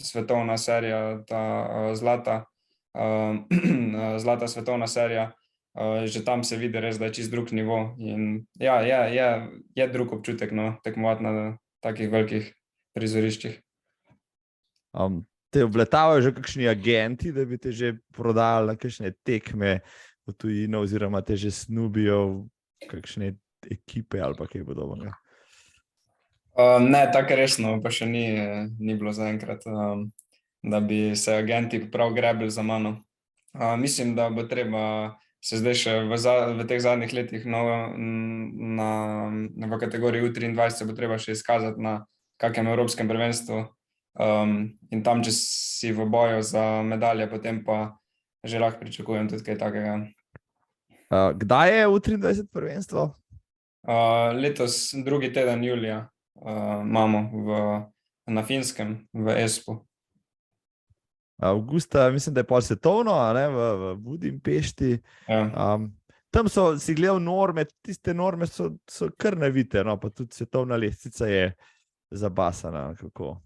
svetovna serija, ta zlata svetovna serija, že tam se vidi res, da je čist drug nivo in ja, je drug občutek, no, tekmovati na takih velikih prizoriščih. Te obletavajo že kakšni agenti, da bi te že prodajali na kakšne tekme v tujino oziroma te že snubijo kakšne ekipe ali pa kaj podobnega? Ne, tako resno pa še ni bilo zaenkrat, da bi se agenti prav grebili za mano. Mislim, da bo treba se zdaj še v teh zadnjih letih v kategoriji U23 se bo treba še izkazati na kakem evropskem prvenstvu. In tam, če si v boju za medalje, potem pa že lahko pričakujem tudi kaj takega. Kdaj je U23 prvenstvo? Letos 2. teden julija imamo na Finskem, v Espu. avgusta, mislim, da je pol svetovno, a ne, v Budimpešti. Ja. Tam si gledal norme, tiste norme so kar navite, no, pa tudi svetovna lestvica je zabasana, kako.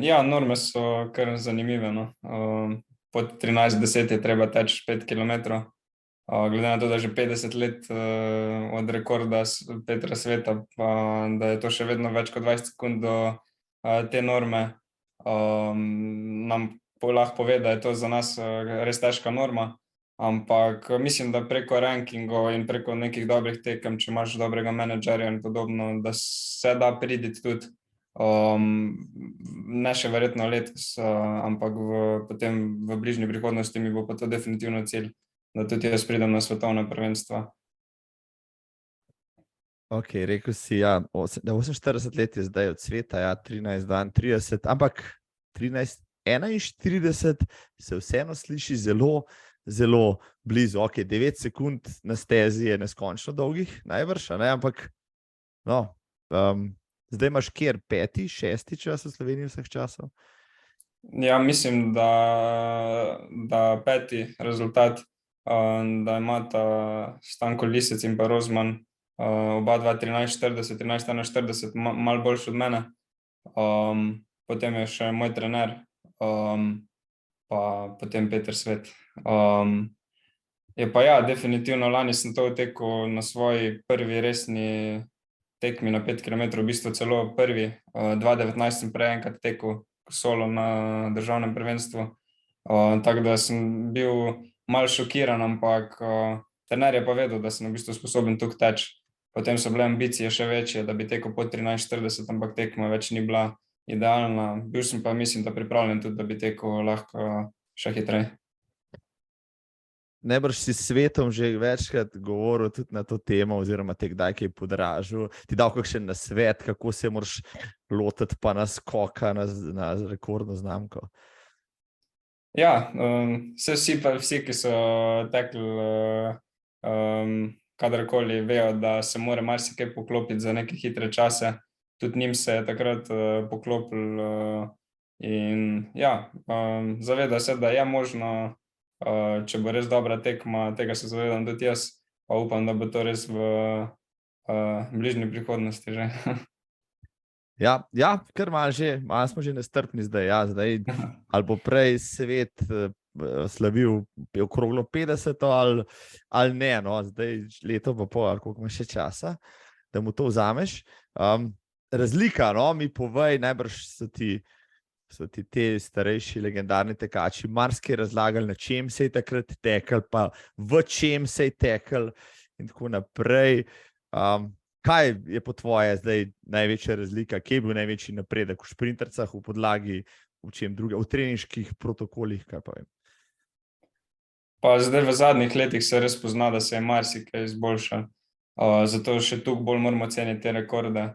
Ja, norme so kar zanimive, no. Pod 13:10 je treba teči 5 kilometrov. Glede na to, da že 50 let od rekorda Petra Sveta, pa da je to še vedno več kot 20 sekund do te norme, nam lahko pove, da je to za nas res težka norma, ampak mislim, da preko rankingov in preko nekih dobrih tekem, če imaš dobrega menedžerja in podobno, da se da priditi tudi, ne še verjetno letos, ampak potem v bližnji prihodnosti mi bo pa to definitivno cilj, da tudi jaz pridem na svetovna prvenstva. Ok, rekel si, ja, da 48 let je zdaj od sveta, ja, 13:32, ampak 13:41 se vseeno sliši zelo, zelo blizu. Ok, 9 sekund na stezi je neskončno dolgih, najbrž, ne, ampak no, zdaj imaš kjer 5., 6. čas v Sloveniji vseh časov? Ja, mislim, da 5. rezultat, da imata Stanko Lisec in pa Rozman, oba 13:40, 13:41, malo boljši od mene. Potem je še moj trener, pa potem Peter Svet. Je pa ja, definitivno lani sem to tekel na svoji prvi resni tekmi na 5 kilometrov, v bistvu celo prvi. 2019 sem prej enkrat tekel solo na državnem prvenstvu, tako da sem bil malo šokiran, ampak trener je pa vedel, da sem v bistvu sposoben toliko teči. Potem so bile ambicije še večje, da bi tekel pod 13:40, ampak tekma več ni bila idealna. Bil sem pa, mislim, da pripravljen tudi, da bi tekel lahko še hitreje. Najbrž si s Svetom že večkrat govoril tudi na to temo, oziroma te kdaj kaj podražil. Ti dal kakšen nasvet, kako se moraš lotiti pa naskoka na rekordno znamko? Ja, vsi, ki so tekli kadarkoli, vejo, da se mora marsikaj poklopiti za neke hitre čase. Tudi njim se je takrat poklopil in ja, zaveda se, da je možno, če bo res dobra tekma, tega se zavedam tudi jaz, pa upam, da bo to res v bližnji prihodnosti že. Ja, kar malo smo že nestrpni zdaj, ja, zdaj ali bo prej Svet slavil okroglo 50 ali ne, no, zdaj leto pa pol, ali koliko ima še časa, da mu to vzameš. Razlika, no, mi povej, najbrž so ti te starejši legendarni tekači marsikaj razlagali, na čem se je takrat tekel, pa v čem se je tekel in tako naprej. Kaj je po tvoje zdaj največja razlika? Kje je bil največji napredek? V šprintercah, v podlagi, v čem druge, v treninških protokolih, kaj pa vem? Pa zdaj v zadnjih letih se res pozna, da se je marsikaj izboljšal. Zato še toliko bolj moramo ceniti te rekorde,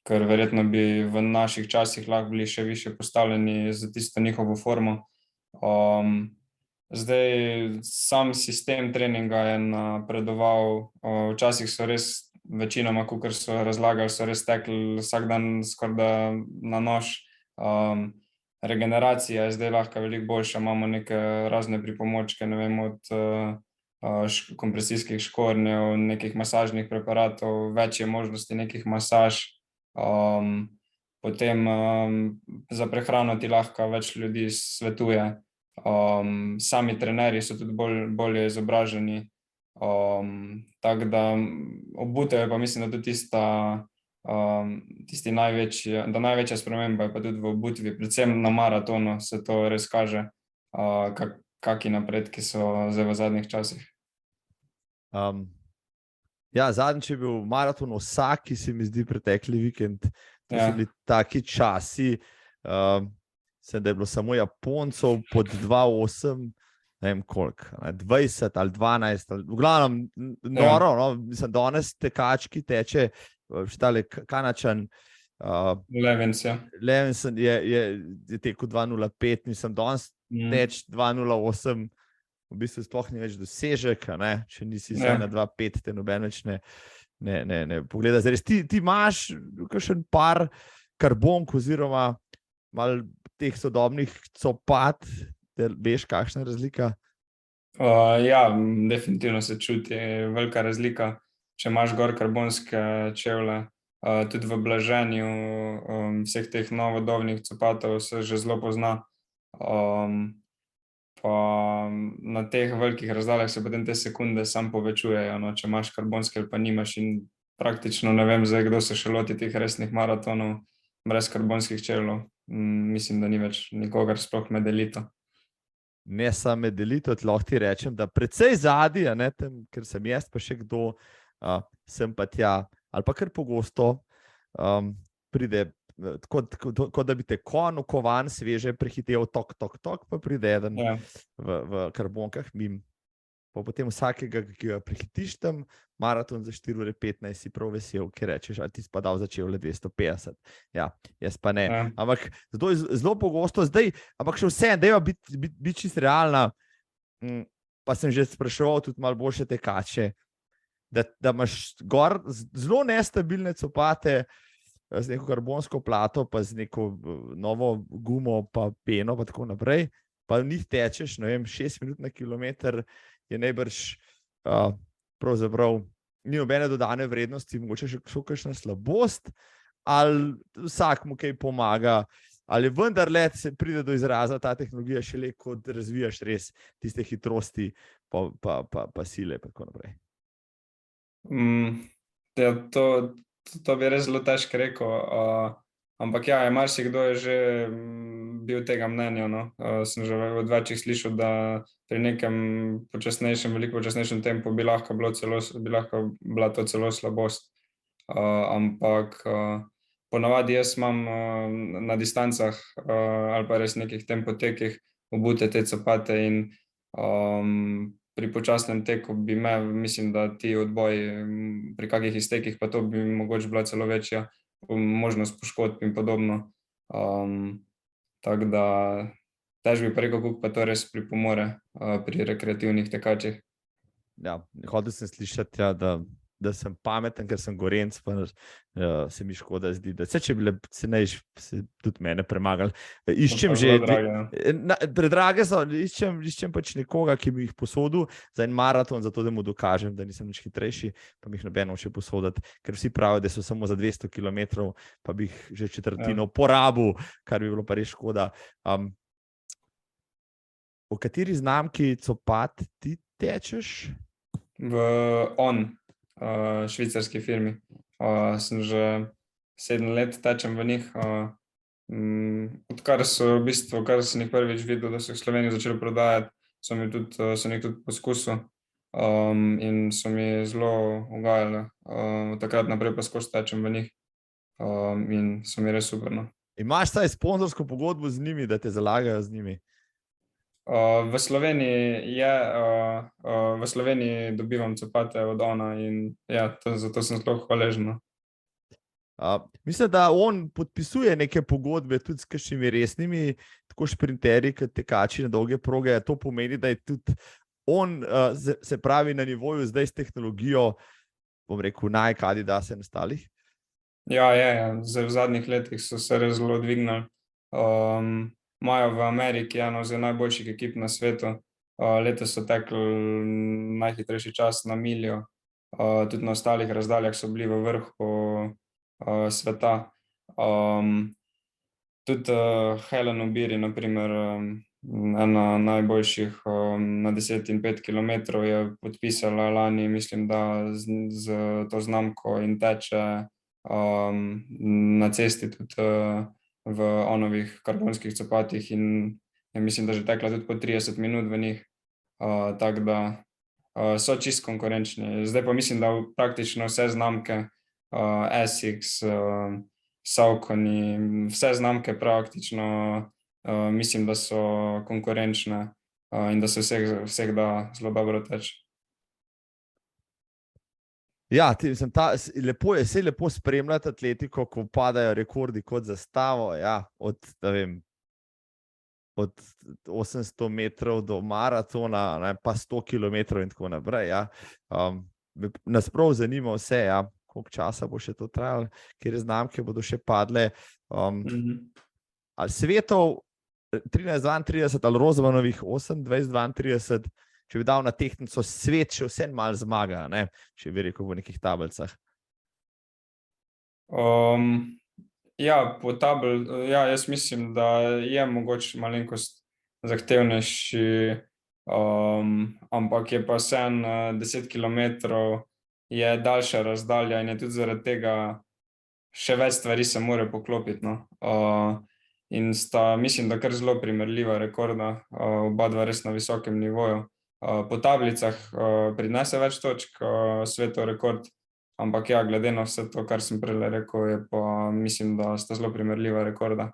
ker verjetno bi v naših časih lahko bili še više postavljeni za tisto njihovo formo. Zdaj sam sistem treninga je napredoval, včasih so res večinoma, kakor so razlagali, so res tekli vsak dan skoraj na nož. Regeneracija je zdaj lahko veliko boljša, imamo neke razne pripomočke, ne vem, od kompresijskih škornjev, nekih masažnih preparatov, več je možnosti nekih masaž. Potem za prehrano ti lahko več ljudi svetuje. Sami trenerji so tudi bolje izobraženi. Tako da obutev je pa mislim, da tudi največja sprememba je pa tudi v obutvi, predvsem na maratonu se to res kaže, kakšni napredki so zdaj v zadnjih časih. Ja, zadnjič je bil maraton v Osaki, se mi zdi, pretekli vikend. To so bili taki časi, da je bilo samo Japoncov pod 2:8, ne vem koliko, 20 ali 12, v glavnem noro, no, mislim, danes tekački teče, štale Kanačan, Levinson je tekel 2:05, mislim, danes teč 2:08, v bistvu sploh ni več dosežek, ne? Če nisi zdaj na 2:05, te noben več ne pogleda. Zares, ti imaš kakšen par karbonk oziroma malo teh sodobnih copat, da veš, kakšna je razlika? Ja, definitivno se čuti velika razlika, če imaš gor karbonske čevlje. Tudi v blaženju vseh teh novodobnih copatov se že zelo pozna. Pa na teh velikih razdaljah se potem te sekunde sam povečujejo, no, če imaš karbonske ali pa nimaš, in praktično ne vem zdaj, kdo se še loti teh resnih maratonov brez karbonskih čevljev. Mislim, da ni več nikogar sploh med elito. Ne samo med elito, lahko ti rečem, da precej zadnji, ker sem jaz pa še kdo, sem pa tja, ali pa kar pogosto pride, kot da bi te konj okovan sveže prehitev, tok, pa pride eden v karbonkah mim. Pa potem vsakega, ki ga prehitiš tam, maraton za 4:15 si prav vesel, ki rečeš, a ti si pa dal začel le 250. Ja, jaz pa ne. Ampak zelo pogosto zdaj, ampak še vse, dajva biti čisto realna, pa sem že spraševal tudi malo boljše tekače, da imaš gor zelo nestabilne copate z neko karbonsko plato, pa z neko novo gumo, pa peno, pa tako naprej, pa v njih tečeš, ne vem, 6 minut na kilometer, je najbrž pravzaprav ni nobene dodane vrednosti, mogoče še kakšna slabost, ali vsakmu kaj pomaga, ali vendarle se pride do izraza ta tehnologija šele, kot razvijaš res tiste hitrosti, pa sile, pa tako naprej. To bi res zelo težko rekel, ampak ja, marsikdo je že bil tega mnenja, no. Sem že od večjih slišal, da pri nekem veliko počasnejšem tempu bi lahko bila to celo slabost. Ampak ponavadi jaz imam na distancah ali pa res nekih tempotekih obute te copate in pri počasnem teku bi mislim, da ti odboji pri kakih iztekih, pa to bi mogoče bila celo večja možnost poškodb in podobno. Tako da težko bi pa rekel, kako pa to res pripomore pri rekreativnih tekačih. Ja, hotel sem slišati, da sem pameten, ker sem Gorenc, pa se mi škoda zdi, da če bile cenejši, se tudi mene premagali. Iščem že, predrage so, iščem pač nekoga, ki bi jih posodil za en maraton, zato da mu dokažem, da nisem nič hitrejši, pa mi jih nobeno še posoditi, ker vsi pravijo, da so samo za 200 kilometrov, pa bi jih že četrtino porabil, kar bi bilo pa res škoda. O kateri znamki copat ti tečeš? V švicarski firmi. Sem že 7 let tečem v njih. Odkar so v bistvu, kar sem jih prvič videl, da so jih v Sloveniji začeli prodajati, sem jih tudi poskusil in so mi zelo ugajali. Od takrat naprej pa skozi tečem v njih in so mi res super, no. Imaš saj sponzorsko pogodbo z njimi, da te zalagajo z njimi? V Sloveniji dobivam copate od ona in ja, zato sem zelo hvaležen. Mislim, da on podpisuje neke pogodbe tudi s kakšnimi resnimi, tako šprinterji, kot tekači na dolge proge. To pomeni, da je tudi on, se pravi, na nivoju zdaj s tehnologijo, bom rekel, Adidas in ostalih. Ja, v zadnjih letih so se res zelo dvignili. Imajo v Ameriki eno z najboljših ekip na svetu. Letos so tekli najhitrejši čas na miljo. Tudi na ostalih razdaljah so bili v vrhu sveta. Tudi Hellen Obiri, na primer, ena najboljših na 10 in 5 kilometrov, je podpisala lani, mislim, da z to znamko in teče na cesti tudi v onovih karbonskih copatih in mislim, da že tekla tudi po 30 minut v njih. Tako da so čisto konkurenčni. Zdaj pa mislim, da praktično vse znamke, Asics, Saucony, vse znamke praktično mislim, da so konkurenčne in da se vseh da zelo dobro teči. Ja, lepo spremljati atletiko, ko padajo rekordi kot za stavo, ja, od 800 metrov do maratona, pa 100 kilometrov in tako naprej. Ja. Nas prav zanima vse, ja, koliko časa bo še to trajalo, kjer znamke bodo še padle. ali Svetov 13-32 ali Rozmanovih 28-32, če bi dal na tehtnico, Svet še vse malo zmaga, ne? Če bi rekel v nekih tablicah. Ja, jaz mislim, da je mogoče malenkost zahtevnejši, ampak je pa vseeno 10 kilometrov je daljša razdalja in je tudi zaradi tega še več stvari se more poklopiti, no. In mislim, da kar zelo primerljiva rekorda, oba dva res na visokem nivoju. Po tablicah prinese več točk, Svetov rekord, ampak ja, glede na vse to, kar sem prej rekel, je pa mislim, da sta zelo primerljiva rekorda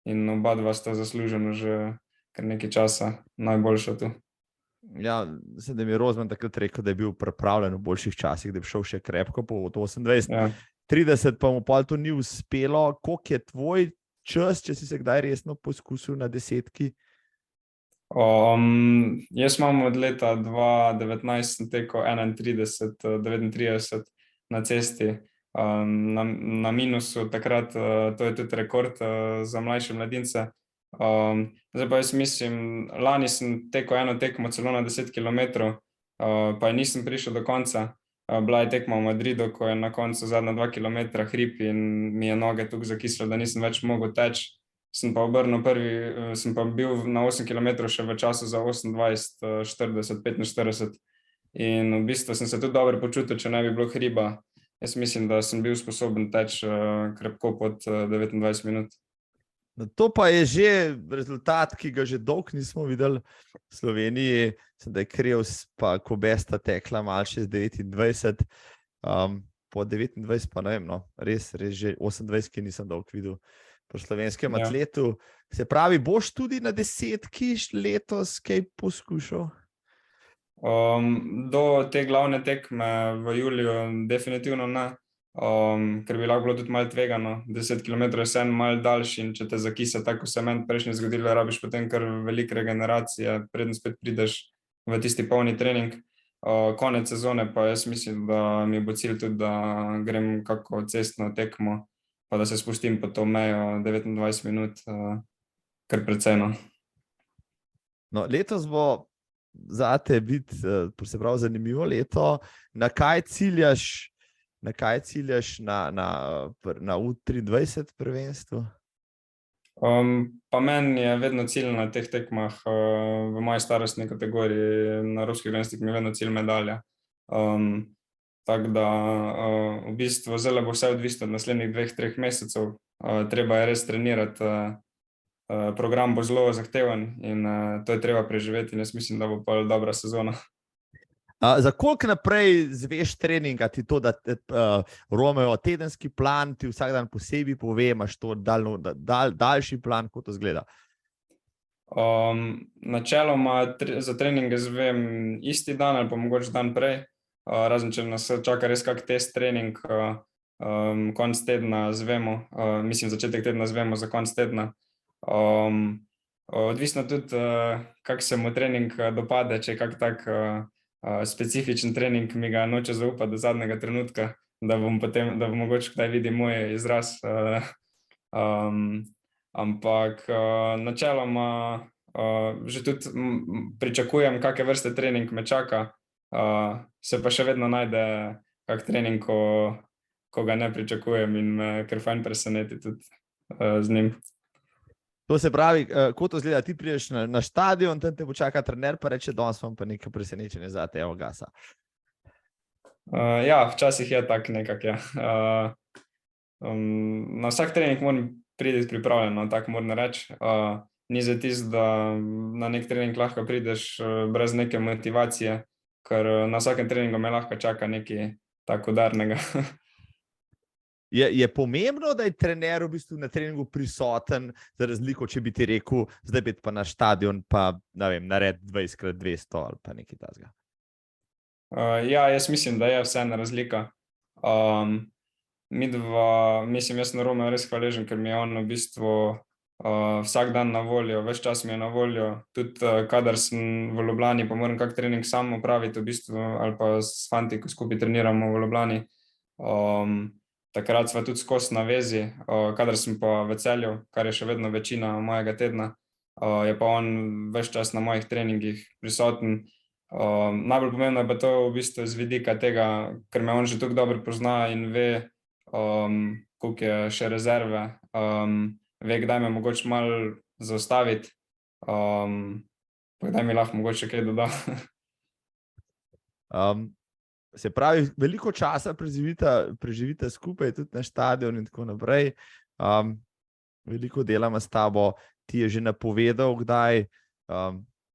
in oba dva sta zasluženo že kar nekaj časa najboljša tu. Ja, mislim, da mi je Rozman takrat rekel, da je bil pripravljen v boljših časih, da bi šel še krepko po 28. Ja. 30 pa mu pol to ni uspelo. Koliko je tvoj čas, če si se kdaj resno poskusil na 10-ki? Jaz imam od leta 2019 sem tekel 31-39 na cesti, na minusu takrat, to je tudi rekord za mlajše mladince. Zdaj pa jaz mislim, lani sem tekel eno tekmo celo na 10 kilometrov, pa nisem prišel do konca. Bila je tekma v Madridu, ko je na koncu zadnja 2 kilometra hrib in mi je noge tukaj zakislo, da nisem več mogel teči. Sem pa bil na 8 kilometrov še v času za 28, 40, 45 in v bistvu sem se tudi dobro počutil, če ne bi bilo hriba. Jaz mislim, da sem bil sposoben teči krepko pod 29 minut. No, to pa je že rezultat, ki ga že dolgo nismo videli v Sloveniji. Da je Krevs pa Kobesta tekla malo še z 29, po 29 pa ne vem, no, res že 28, ki nisem dolgo videl po slovenskem atletu. Se pravi, boš tudi na 10-ki letos kaj poskušal? Do te glavne tekme v juliju definitivno ne. Ker bi lahko bilo tudi malo tvegano, 10 kilometrov je vseeno malo daljši in če te zakise, tako se meni prejšnji zgodilo, rabiš potem kar veliko regeneracije, preden spet prideš v tisti polni trening. Konec sezone pa jaz mislim, da mi bo cilj tudi, da grem kako cestno tekmo, pa da se spustim po to mejo 29 minut, kar precej, no. No, letos bo zate biti, se pravi, zanimivo leto. Na kaj ciljaš na U23 prvenstvu? Pa meni je vedno cilj na teh tekmah v moji starostni kategoriji, na evropskih prvenstvih mi je vedno cilj medalja. Tako da v bistvu zdaj bo vse odvisno od naslednjih 2-3 mesecev. Treba je res trenirati, program bo zelo zahteven in to je treba preživeti in jaz mislim, da bo pa dobra sezona. Za koliko naprej zveš treninga ti to, da Romeo tedenski plan, ti vsak dan posebej pove, imaš to daljši plan, kot to zgleda? Načeloma za treninge zvem isti dan ali pa mogoče dan prej, razen če nas čaka res kak test trening, konec tedna zvemo, mislim začetek tedna zvemo za konec tedna. Odvisno tudi, kak se mu trening dopade, če je kak tak specifičen trening, mi ga noče zaupati do zadnjega trenutka, da bom mogoče kdaj vidi moj izraz. Ampak načeloma že tudi pričakujem, kake vrste trening me čaka, se pa še vedno najde kak trening, ko ga ne pričakujem in me kar fajn preseneti tudi z njim. To se pravi, kot to zgleda, ti prideš na štadion, tam te počaka trener, pa reče, danes imam pa nekaj presenečenja zate, evo gasa. Ja, včasih je tak nekak, ja. Na vsak trening moram priti pripravljen, tako moram reči. Ni za tisto, da na nek trening lahko prideš brez neke motivacije, ker na vsakem treningu me lahko čaka nekaj tako udarnega. Je pomembno, da je trener v bistvu na treningu prisoten, za razliko, če bi ti rekel, zdaj biti pa na štadion, pa ne vem, nared 20x200 ali pa nekaj takega? Ja, jaz mislim, da je vseeno razlika. Jaz sem Romeo res hvaležen, ker mi je on v bistvu vsak dan na voljo, ves čas mi je na voljo, tudi kadar sem v Ljubljani, pa moram kak trening sam opraviti v bistvu, ali pa s fanti, ko skupaj treniramo v Ljubljani. takrat sva tudi skozi na vezi, kadar sem pa v Celju, kar je še vedno večina mojega tedna, je pa on ves čas na mojih treningih prisoten. Najbolj pomembno je pa to v bistvu z vidika tega, ker me on že tako dobro pozna in ve, koliko je še rezerve, ve, kdaj me mogoče malo zaustaviti, pa kdaj mi lahko mogoče kaj doda. Se pravi, veliko časa preživite skupaj, tudi na stadionu in tako naprej. Veliko delamo s tabo, ti je že napovedal, kdaj,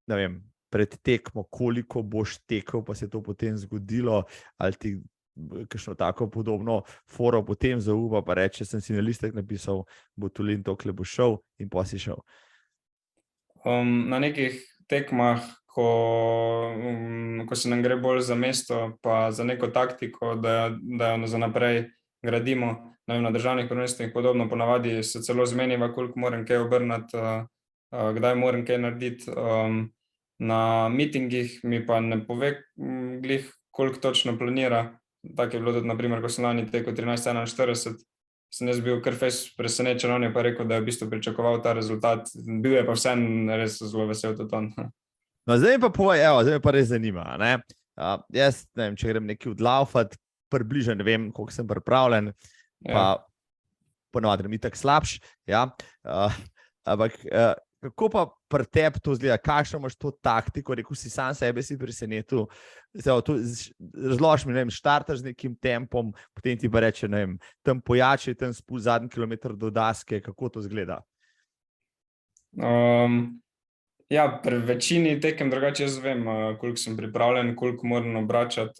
ne vem, pred tekmo, koliko boš tekel, pa se je to potem zgodilo, ali ti kakšno tako podobno foro potem zaupa, pa reče, sem si na listek napisal, Butolin, tokle bo šel in pa si šel. Na nekih tekmah, ko se nam gre bolj za mesto, pa za neko taktiko, da jo za naprej gradimo, ne vem, na državnih prvenstvih podobno, ponavadi se celo zmeniva, koliko moram kaj obrniti, kdaj moram kaj narediti. Na mitingih mi pa ne pove glih, koliko točno planira. Tako je bilo tudi, na primer, ko sem lani tekel 13:41, sem jaz bil kar fejst presenečen, on je pa rekel, da je v bistvu pričakoval ta rezultat. Bil je pa vseeno res zelo vesel tudi on. No, zdaj mi pa povej, zdaj me pa res zanima, ne? Jaz, ne vem, če grem nekaj odlaufat, približno ne vem, koliko sem pripravljen, pa ponovadi mi tako slabš, ja. Ampak kako pa pri tebi to zgleda, kakšno imaš to taktiko, rekel si sam sebe si presenetil, razloži mi, ne vem, štartaš z nekim tempom, potem ti pa reče, ne vem, tam pojači, tam spusti zadnji kilometer do daske, kako to zgleda? Ja, pri večini tekem drugače jaz vem, koliko sem pripravljen, koliko moram obračati,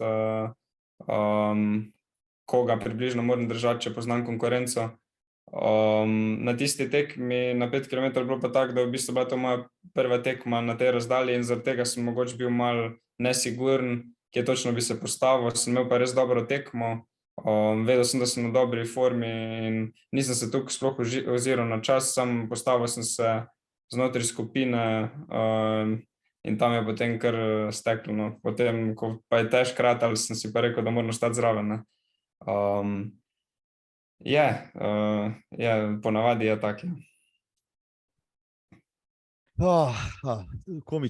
koga približno moram držati, če poznam konkurenco. Na tisti tekmi na 5 km bilo pa tako, da v bistvu bila to moja prva tekma na tej razdalji in zaradi tega sem mogoče bil malo nesiguren, kje točno bi se postavil, sem imel pa res dobro tekmo, vedel sem, da sem na dobri formi in nisem se tukaj sploh oziral na čas, sam postavil sem se znotraj skupine in tam je potem kar steklo, no. Potem, ko pa je težko ratal, sem si pa rekel, da moram ostati zraven, ne. Ponavadi je tak, ja. Ko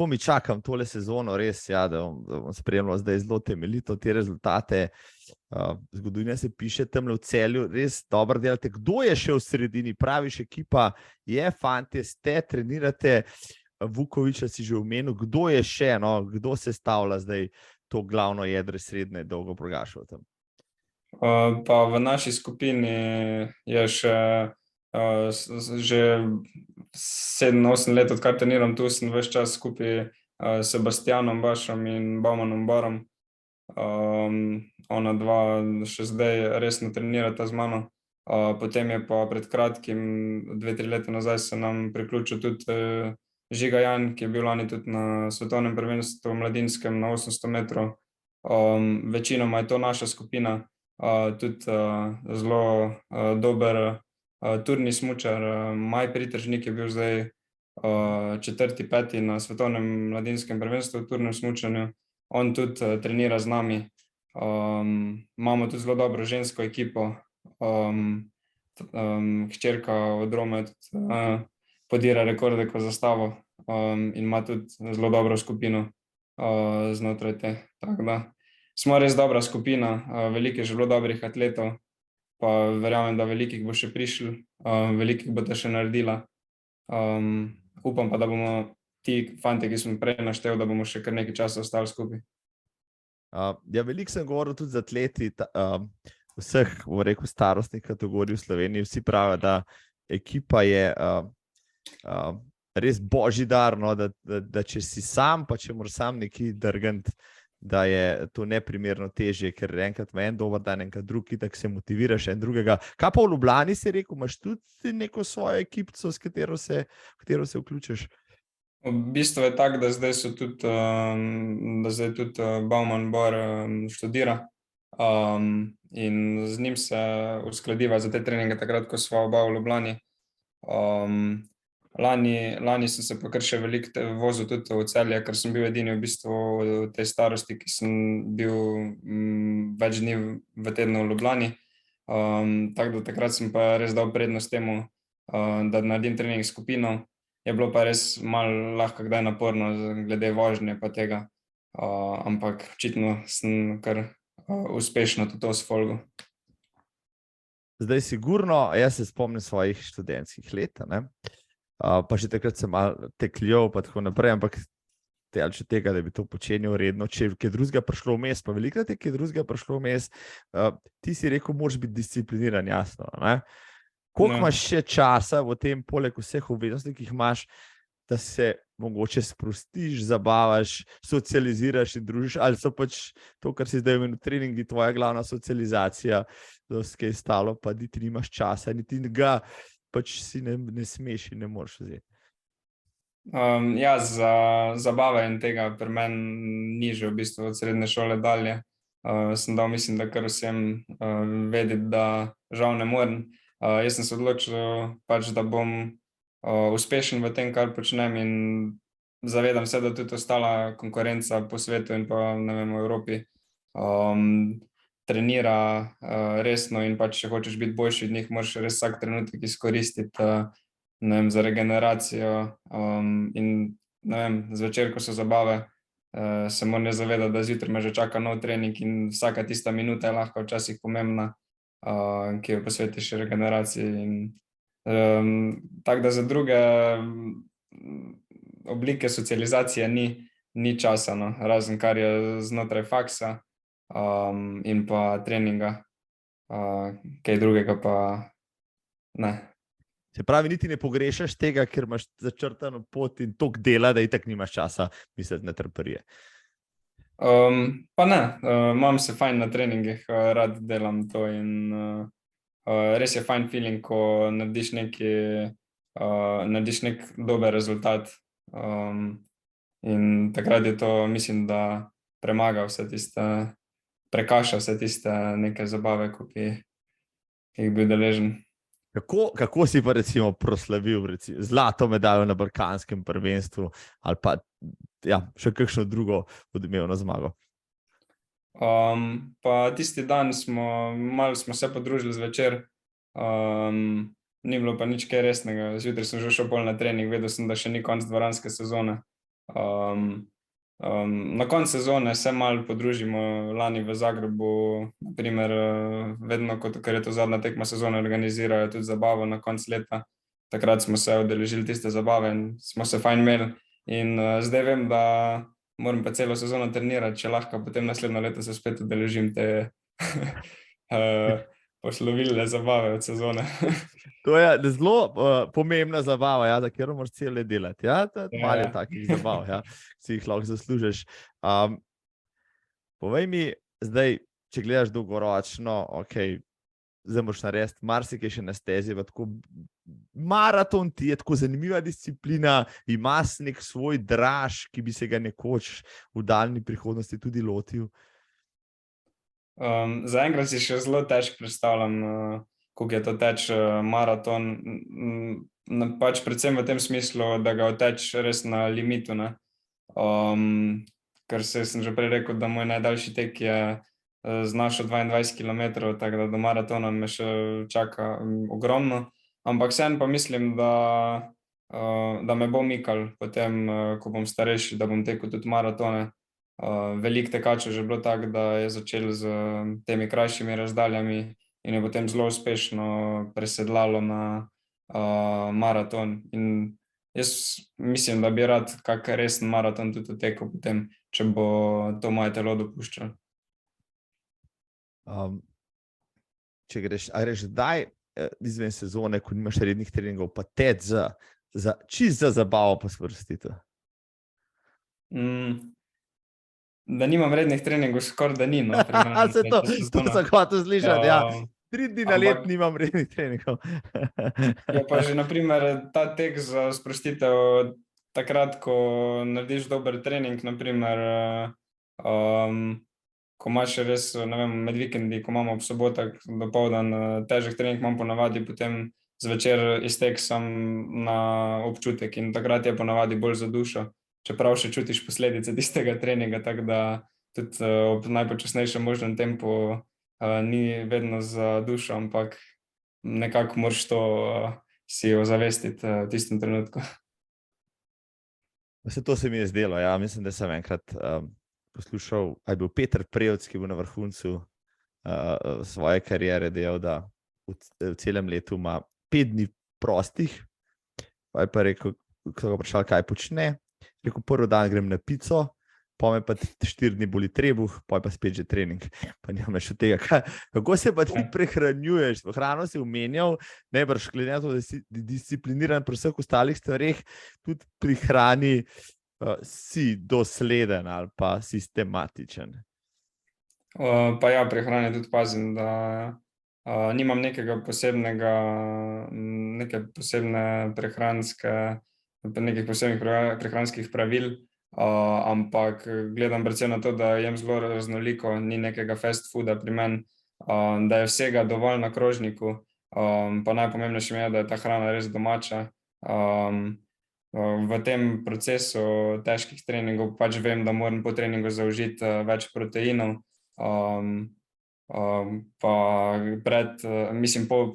mi čakam tole sezono, res, ja, da bom spremljal zdaj zelo temeljito te rezultate. Zgodovina se piše tamle v Celju, res dobro delate. Kdo je še v sredini? Praviš, ekipa je, fantje, ste, trenirate, Vukoviča si že omenil, kdo je še, no, kdo sestavlja zdaj to glavno jedro srednje Dolgoprogašev tam? Pa v naši skupini je še že 7-8 let, odkar treniram tu, sem ves čas skupaj s Sebastianom Bašom in Baumanom Borom. Ona dva še zdaj resno trenirata z mano. Potem je pa pred kratkim, 2-3 leta nazaj, se nam priključil tudi Žiga Jan, ki je bil lani tudi na svetovnem prvenstvu mladinskem na 800 metrov. Večinoma je to naša skupina. Tudi zelo dober turni smučar, Maj Pritržnik je bil zdaj 4., 5. na svetovnem mladinskem prvenstvu v turnem smučanju. On tudi trenira z nami. Imamo tudi zelo dobro žensko ekipo. Hčerka od Rome podira rekorde ko zastavo in ima tudi zelo dobro skupino znotraj te, tako da. Smo res dobra skupina, veliko je že bilo dobrih atletov, pa verjamem, da velikih bo še prišlo, velikih bo še naredila. Upam pa, da bomo ti fantje, ki smo prej naštel, da bomo še kar nekaj časa ostali skupaj. Ja, veliko sem govoril tudi z atleti vseh, bom rekel, starostnih kategorij v Sloveniji. Vsi pravijo, da ekipa je res božji dar, no, da če si sam, pa če moraš sam nekaj drgniti, da je to neprimerno težje, ker enkrat ima en dober dan, enkrat drugi, tako se motiviraš en drugega. Kaj pa v Ljubljani si rekel, imaš tudi neko svojo ekipico, v katero se vključiš? V bistvu je tako, da zdaj tudi Bauman Bor študira in z njim se uskladiva za te treninge takrat, ko sva oba v Ljubljani. Lani sem se pa kar še veliko vozil tudi v Celje, ker sem bil edini v bistvu v tej starosti, ki sem bil več dni v tednu v Ljubljani. Tako da takrat sem pa res dal prednost temu, da naredim trening skupino. Je bilo pa res malo lahko kdaj naporno glede vožnje pa tega, ampak očitno sem kar uspešno tudi to sfolgal. Zdaj sigurno, jaz se spomnim svojih študentskih let, ne? Pa že takrat sem malo tekljal pa tako naprej, ampak če tega, da bi to počenjal redno, če je kaj drugega prišlo vmes, pa velikrat je kaj drugega prišlo vmes, ti si rekel, moraš biti discipliniran, jasno, ne? Koliko imaš še časa v tem, poleg vseh obveznosti, ki jih imaš, da se mogoče sprostiš, zabavaš, socializiraš in družiš, ali so pač to, kar si zdaj imel treningi, tvoja glavna socializacija, da se kaj stalo, pa niti nimaš časa, niti ga pač si ne smeš in ne moreš vzeti. Ja, za zabave in tega pri meni ni že v bistvu od srednje šole dalje. Sem dal, mislim, da kar vsem vedeti, da žal ne morem. Jaz sem se odločil pač, da bom uspešen v tem, kar počnem, in zavedam se, da tudi ostala konkurenca po svetu in pa, ne vem, v Evropi trenira resno, in pač, če hočeš biti boljši od njih, moraš res vsak trenutek izkoristiti, ne vem, za regeneracijo, in ne vem, zvečer, ko so zabave, se moram zavedati, da zjutraj me že čaka nov trening in vsaka tista minuta je lahko včasih pomembna, ki jo posvetiš regeneraciji. In tako da za druge oblike socializacije ni časa, no, razen kar je znotraj faksa in pa treninga, kaj drugega pa ne. Se pravi, niti ne pogrešaš tega, ker imaš začrtano pot in toliko dela, da itak nimaš časa misliti na trparije. Pa ne, imam se fajn na treningih, rad delam to in res je fajn feeling, ko narediš nek dober rezultat, in takrat je to, mislim, da premaga vse tiste, prekaša vse tiste neke zabave, ki jih bil deležen. Kako si pa recimo proslavil zlato medaljo na balkanskem prvenstvu ali pa še kakšno drugo odmevno zmago? Pa tisti dan malo smo se podružili zvečer, ni bilo pa nič kaj resnega. Zjutraj sem že šel pol na trening, vedel sem, da še ni konec dvoranske sezone. Na koncu sezone se malo podružimo, lani v Zagrebu, na primer, vedno, ker je to zadnja tekma sezone, organizirajo tudi zabavo na koncu leta. Takrat smo se udeležili tiste zabave in smo se fajn imeli. In zdaj vem, da moram pa celo sezono trenirati, če lahko potem naslednjo leto se spet udeležim te poslovilne zabave od sezone. To je zelo pomembna zabava, za katero moraš celo delati. Malo je takih zabav, si jih lahko zaslužiš. Povej mi zdaj, če gledaš dolgoročno, zdaj moraš narediti marsikaj še na stezi, tako maraton ti je tako zanimiva disciplina, imaš nek svoj draž, ki bi se ga nekoč v daljni prihodnosti tudi lotil. Zaenkrat si še zelo težko predstavljam, koliko je to teč maraton, pač predvsem v tem smislu, da ga oteč res na limitu, ne. Ker sem že prej rekel, da moj najdaljši tek je znašal 22 kilometrov, tako da do maratona me še čaka ogromno, ampak vseeno pa mislim, da me bo mikalo potem, ko bom starejši, da bom tekel tudi maratone. Veliko tekačev že bilo tako, da je začel z temi krajšimi razdaljami in je potem zelo uspešno presedlalo na maraton. In jaz mislim, da bi rad kak resen maraton tudi tekel potem, če bo to moje telo dopuščalo. Če greš zdaj izven sezone, ko nimaš rednih treningov, pa teč čisto za zabavo pa sprostitev? Da nimam rednih treningov, skoraj da ni, no. To sem hotel slišati, 3 dni na let nimam rednih treningov. Je pa že, na primer, ta tek za sprostitev takrat, ko narediš dober trening, na primer, ko imaš res, ne vem, med vikendi, ko imamo ob sobotah dopoldan težek trening, imam ponavadi potem zvečer iztek sam na občutek in takrat je ponavadi bolj za dušo, čeprav še čutiš posledice tistega treninga, tako da tudi ob najpočasnejšem možnem tempu ni vedno za dušo, ampak nekako moraš to si ozavestiti v tistem trenutku. Vse to se mi je zdelo. Ja. Mislim, da sem enkrat poslušal, ali je bil Peter Prevc, ki je bil na vrhuncu svoje kariere, dejal, da v celem letu ima 5 dni prostih. Pa je pa rekel, ko so ga vprašali, kaj počne, rekel, prvi dan grem na pico, pa me pa 4 dni boli trebuh, pa je pa spet že trening. Pa nimam več od tega. Kako se pa ti prehranjuješ? Hrano si omenjal, najbrž glede na to, da si discipliniran pri vseh ostalih stvareh, tudi pri hrani si dosleden ali pa sistematičen. Pa ja, pri hrani tudi pazim, da nimam nekega posebnega, neke posebne nekih posebnih prehranskih pravil, ampak gledam predvsem na to, da jem zelo raznoliko, ni nekega fast fooda pri meni, da je vsega dovolj na krožniku, pa najpomembnejše mi je, da je ta hrana res domača. V tem procesu težkih treningov pač vem, da moram po treningu zaužiti več proteinov, pa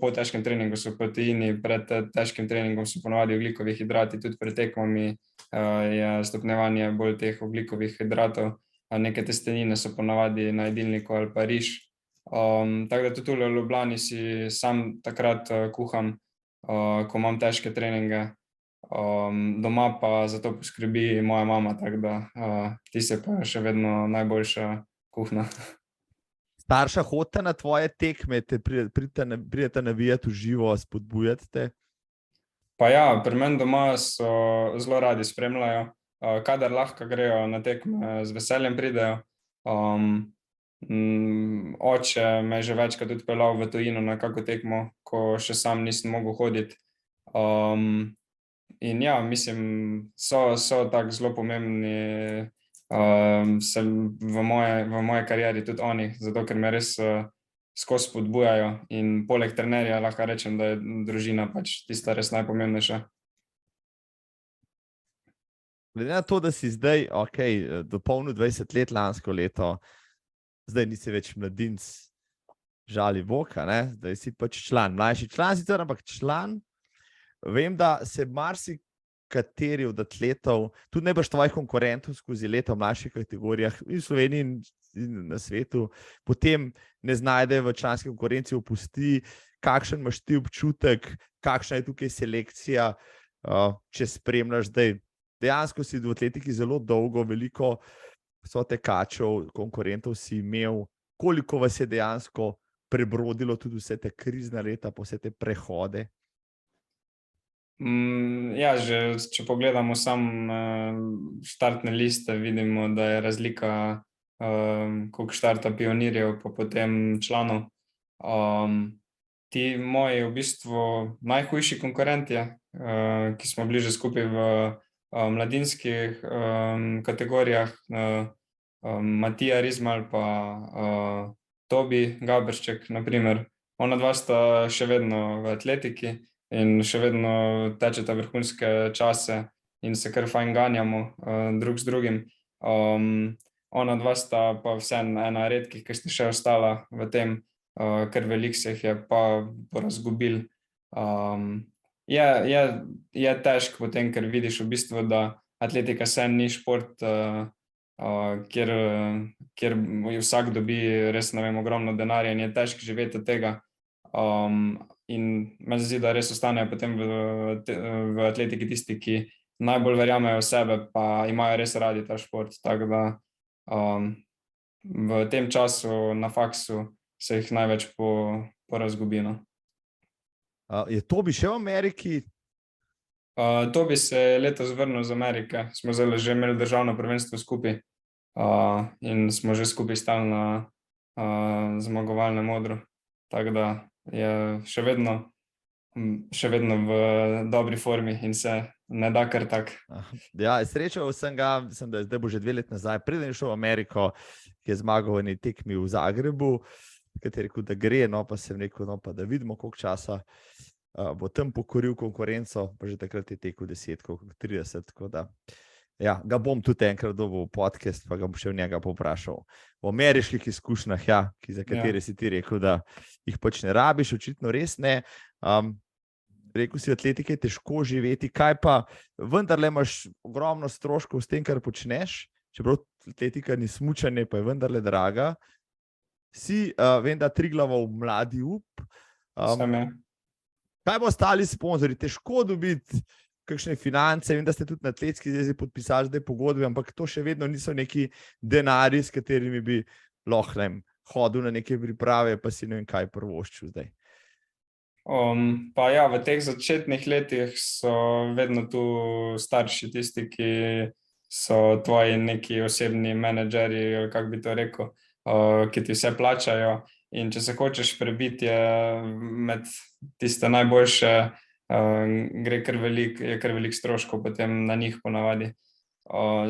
po težkem treningu so proteini, pred težkim treningom so ponovadi ogljikovih hidrati, tudi pred tekmami je stopnjevanje bolj teh ogljikovih hidratov, neke testenine so ponovadi na jedilniku ali pa riž. Tako da tudi tule v Ljubljani si sam takrat kuham, ko imam težke treninge, doma pa za to poskrbi moja mama, tako da tisto je pa še vedno najboljša kuhna. Starša hodita na tvoje tekme, pridete navijati v živo, spodbujate te? Pa ja, pri meni doma so zelo radi spremljajo, kadar lahko grejo na tekme, z veseljem pridejo. Oče me je že večkrat tudi peljal v tujino na kako tekmo, ko še sam nisem mogel hoditi. In ja, mislim, so tako zelo pomembni v moje karieri tudi oni, zato ker me res skozi spodbujajo in poleg trenerja lahko rečem, da je družina pač tista res najpomembnejša. Glede na to, da si zdaj, dopolnil 20 let lansko leto, zdaj nisi več mladinec, žali Boga, zdaj si pač član, mlajši član sicer, ampak član. Vem, da se marsikateri od atletov, tudi najbrž tvojih konkurentov skozi leta v mlajših kategorijah in v Sloveniji in na svetu, potem ne znajdejo v članski konkurenci, opusti. Kakšen imaš ti občutek, kakšna je tukaj selekcija, če spremljaš zdaj? Dejansko si v atletiki zelo dolgo, veliko sotekačev, konkurentov si imel. Koliko vas je dejansko prebrodilo tudi vse te krizne leta, pa vse te prehode? Ja, že če pogledamo štartne liste, vidimo, da je razlika, koliko štarta pionirjev, pa potem članov. Ti moji v bistvu najhujši konkurentje, ki smo bili že skupaj v mladinskih kategorijah, Matija Rizmal pa Tobi Gaberšček, na primer. Ona dva sta še vedno v atletiki in še vedno tečeta vrhunske čase in se kar fajn ganjamo drug z drugim. Ona dva sta pa vseeno ena redkih, ki sta še ostala v tem, ker veliko se jih je pa porazgubil. Je težko potem, ker vidiš v bistvu, da atletika vseeno ni šport, kjer vsak dobi res, ne vem, ogromno denarja in je težko živeti od tega. In me zdi, da res ostanejo potem v atletiki tisti, ki najbolj verjamejo v sebe, pa imajo res radi ta šport. Tako da v tem času na faksu se jih največ porazgubi. Je Tobi še v Ameriki? Tobi se letos vrnil z Amerike. Smo zdaj že imeli državno prvenstvo skupaj in smo že skupaj stali na zmagovalnem odru. Tako da je še vedno v dobri formi in se ne da kar tak. Ja, srečal sem ga, mislim, da zdaj bo že 2 leti nazaj, preden je šel v Ameriko, ki je zmagal v eni tekmi v Zagrebu, kateri rekel, da gre, no pa sem rekel, no pa da vidimo, koliko časa bo tam pokoril konkurenco, pa že takrat je tekel 10, 30, tako da Ja, ga bom tudi enkrat dobil v podcast, pa ga bom še v njega povprašal. O ameriških izkušnjah, ja, za katere si ti rekel, da jih pač ne rabiš, očitno res ne. Rekel si, atletike je težko živeti, kaj pa vendarle imaš ogromno stroškov s tem, kar počneš, čeprav atletika ni smučanje, pa je vendarle draga. Vem, da Triglavov mladi up. Sem je. Kaj bo ostali sponzorji? Težko dobiti kakšne finance, vem, da ste tudi na Atletski zvezi podpisali zdaj pogodbe, ampak to še vedno niso neki denarji, s katerimi bi lahko hodil na neke priprave, pa si ne vem kaj prvoščil zdaj. Pa ja, v teh začetnih letih so vedno tu starši, tisti, ki so tvoji neki osebni menedžerji, ali kako bi to rekel, ki ti vse plačajo. In če se hočeš prebiti med tiste najboljše, je kar velik stroškov potem na njih ponavadi.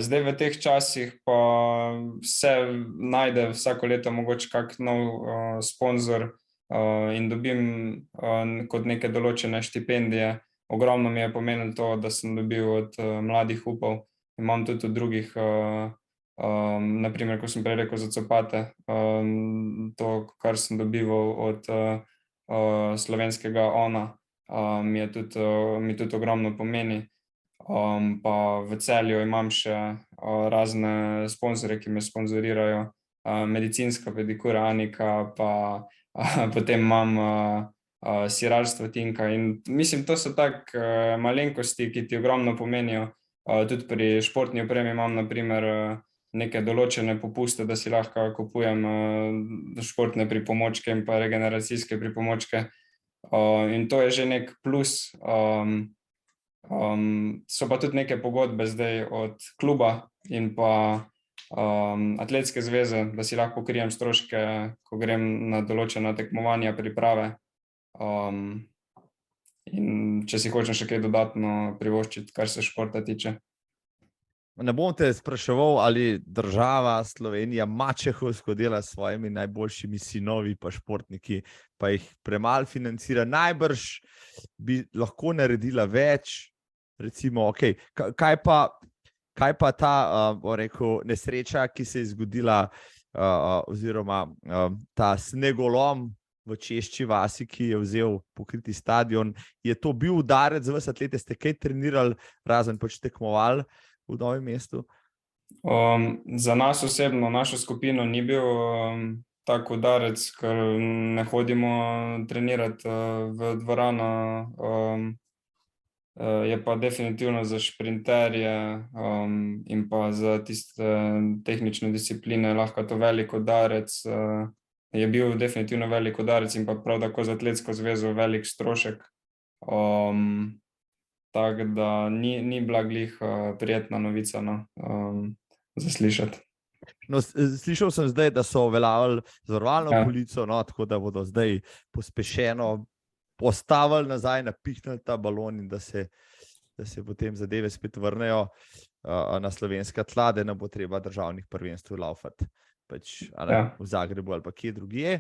Zdaj v teh časih pa se najde vsako leto mogoče kak nov sponzor in dobim kot neke določene štipendije. Ogromno mi je pomenilo to, da sem dobil od mladih upov. Imam tudi od drugih, naprimer, ko sem prej rekel za copate, to, kar sem dobival od slovenskega ONA, mi tudi ogromno pomeni. Pa v Celju imam še razne sponzore, ki me sponzorirajo, medicinska pedikura Anika, pa potem imam sirarstvo Tinka in mislim, to so tak malenkosti, ki ti ogromno pomenijo. Tudi pri športni opremi imam naprimer neke določene popuste, da si lahko kupujem športne pripomočke in pa regeneracijske pripomočke. In to je že nek plus. So pa tudi neke pogodbe zdaj od kluba in pa Atletske zveze, da si lahko pokrijem stroške, ko grem na določena tekmovanja, priprave. In če si hočem še kaj dodatno privoščiti, kar se športa tiče. Ne bom te spraševal, ali država Slovenija mačehovsko dela s svojimi najboljšimi sinovi pa športniki, pa jih premalo financira. Najbrž bi lahko naredila več. Recimo, okay, kaj pa ta nesreča, ki se je zgodila, oziroma ta snegolom v Češči vasi, ki je vzel pokriti stadion. Je to bil udarec za vas atlete? Ste kaj trenirali, razen pač tekmovali v Novem mestu? Za nas osebno, našo skupino ni bil tak udarec, ker ne hodimo trenirati v dvorano. Je pa definitivno za šprinterje in pa za tiste tehnične discipline lahko to velik udarec. Je bil definitivno velik udarec in pa prav tako za Atletsko zvezo velik strošek. Tako da ni bila glih prijetna novica za slišati. No, slišal sem zdaj, da so uveljavili zavarovalno polico, tako da bodo zdaj pospešeno postavili nazaj, napihnili ta balon in da se potem zadeve spet vrnejo na slovenska tla, da ne bo treba državnih prvenstv laufati v Zagrebu ali pa kje drugje.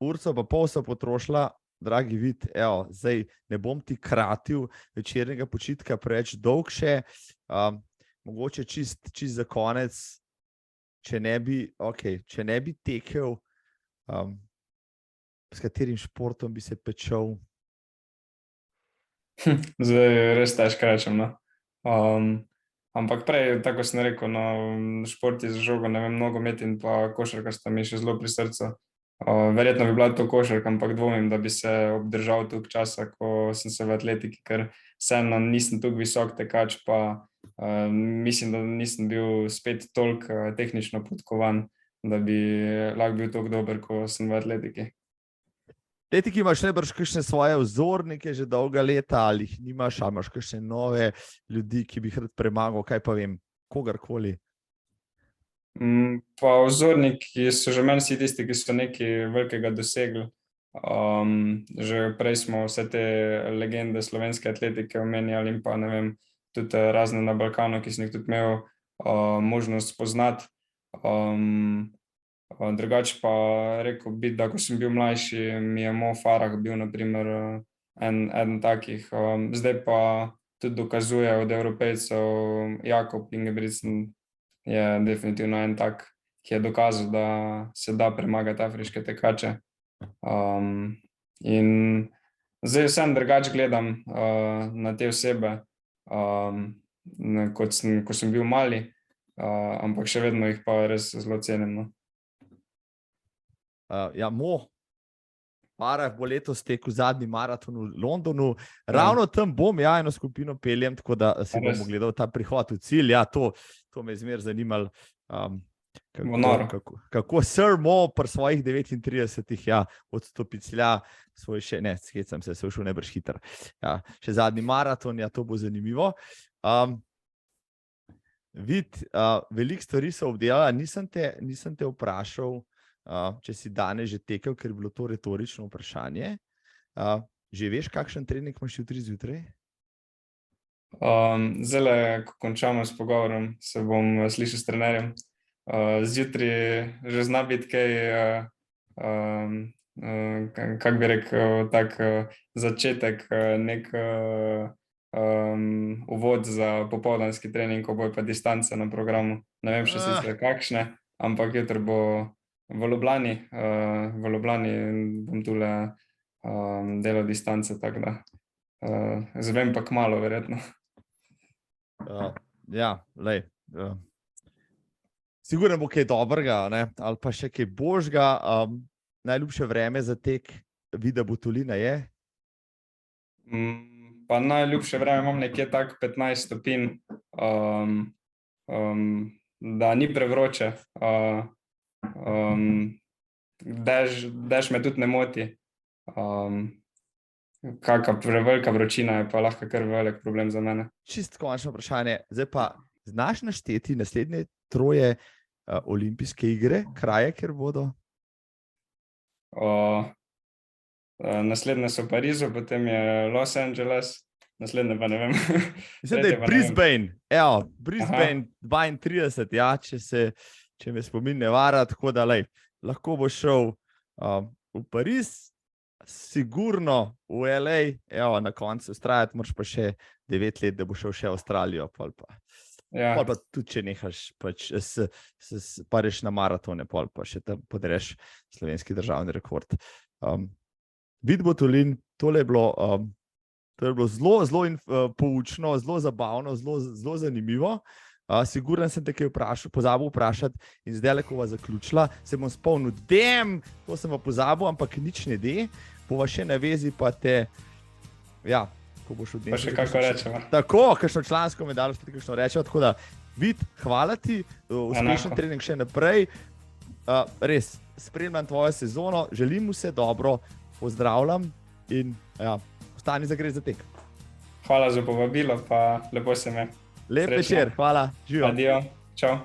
Urco pa pol so potrošila, dragi Vid, zdaj ne bom ti kratil večernega počitka preveč dolg še. Mogoče čist za konec, če ne bi tekel, s katerim športom bi se pečal? Zdaj res težko rečem, no. Ampak prej, tako sem rekel, športi za žogo, ne vem, nogomet in pa košarka sta mi še zelo pri srcu. Verjetno bi bila to košarka, ampak dvomim, da bi se obdržal toliko časa, ko sem se v atletiki, ker vseeno nisem toliko visok tekač, pa mislim, da nisem bil spet toliko tehnično podkovan, da bi lahko bil toliko dober, ko sem v atletiki. Atletiki imaš najbrž kakšne svoje vzornike že dolga leta, ali jih nimaš, ali imaš kakšne nove ljudi, ki bi jih rad premagal, kaj pa vem, kogarkoli? Pa vzorniki so že meni vsi tisti, ki so nekaj velikega dosegli. Že prej smo vse te legende slovenske atletike omenjali in pa ne vem, tudi razne na Balkanu, ki sem jih tudi imel možnost spoznati. Drugače pa rekel bi, da ko sem bil mlajši, mi je Mo Farah bil naprimer eden takih. Zdaj pa tudi dokazuje od Evropejcev. Jakob Ingebrigtsen je definitivno en tak, ki je dokazal, da se da premagati afriške tekače. In zdaj vsem drugače gledam na te osebe, ko sem bil mali, ampak še vedno jih pa res zelo cenim. No. Ja, Parav bo letos tekel zadnji maraton v Londonu. Ravno tam bom, eno skupino peljem, tako da si bomo gledali ta prihod v cilj. Ja, to me je zmeraj zanimalo. Kako Sir Mo pri svojih 39 odstopi cilja svoj še, ne, skecam se šel najbrž hiter. Ja, še zadnji maraton, ja, to bo zanimivo. Veliko stvari so obdelala, nisem te vprašal, če si danes že tekel, ker je bilo to retorično vprašanje. Že veš, kakšen trening imaš jutri zjutraj? Zdaj, ko končamo s pogovorom, se bom slišal s trenerjem. Zjutraj že zna biti kaj, kako bi rekel, tak začetek, nek uvod za popoldanski trening, ko bojo pa distance na programu. Ne vem še sicer kakšne, ampak jutri bo v Ljubljani bom tule delal distance, tako da zvem pa kmalu, verjetno. Ja, lej. Sigurno bo kaj dobrega, ne? Ali pa še kaj božga. Najljubše vreme za tek Vida Butolina je? Pa najljubše vreme imam nekje tak 15 stopinj, da ni prevroče. Dež me tudi ne moti. Kakšna prevelika vročina je pa lahko kar velik problem za mene. Čisto končno vprašanje. Zdaj pa, znaš našteti naslednje 3 olimpijske igre, kraje, kjer bodo? Naslednje so v Parizu, potem je Los Angeles, naslednje pa ne vem. Mislim, da je Brisbane. Evo, Brisbane 32, ja, če me spomin ne vara, tako da lahko bo šel v Pariz, sigurno v LA, evo, na koncu vztrajati, moraš pa še 9 let, da bo šel še v Avstralijo, pol pa tudi, če nehaš, pa reš na maratone, pol pa še tam podreš slovenski državni rekord. Vid Butolin, to je bilo zelo, zelo poučno, zelo zabavno, zelo zanimivo. Siguren sem te kaj pozabil vprašati in zdaj, ko bova zaključila, se bom spomnil, to sem pa pozabil, ampak nič ne de, bova še na vezi pa te, ja, ko boš odnesel. Pa še kako rečemo. Tako, kakšno člansko medaljo, spet kakšno rečemo, tako da, Vid, hvala ti, uspešen trening še naprej, res, spremljam tvojo sezono, želim vse dobro, pozdravljam in ja, ostani za gre za tek. Hvala za povabilo, pa lepo se me. Lep večer, hvala, živijo. Adijo, čau.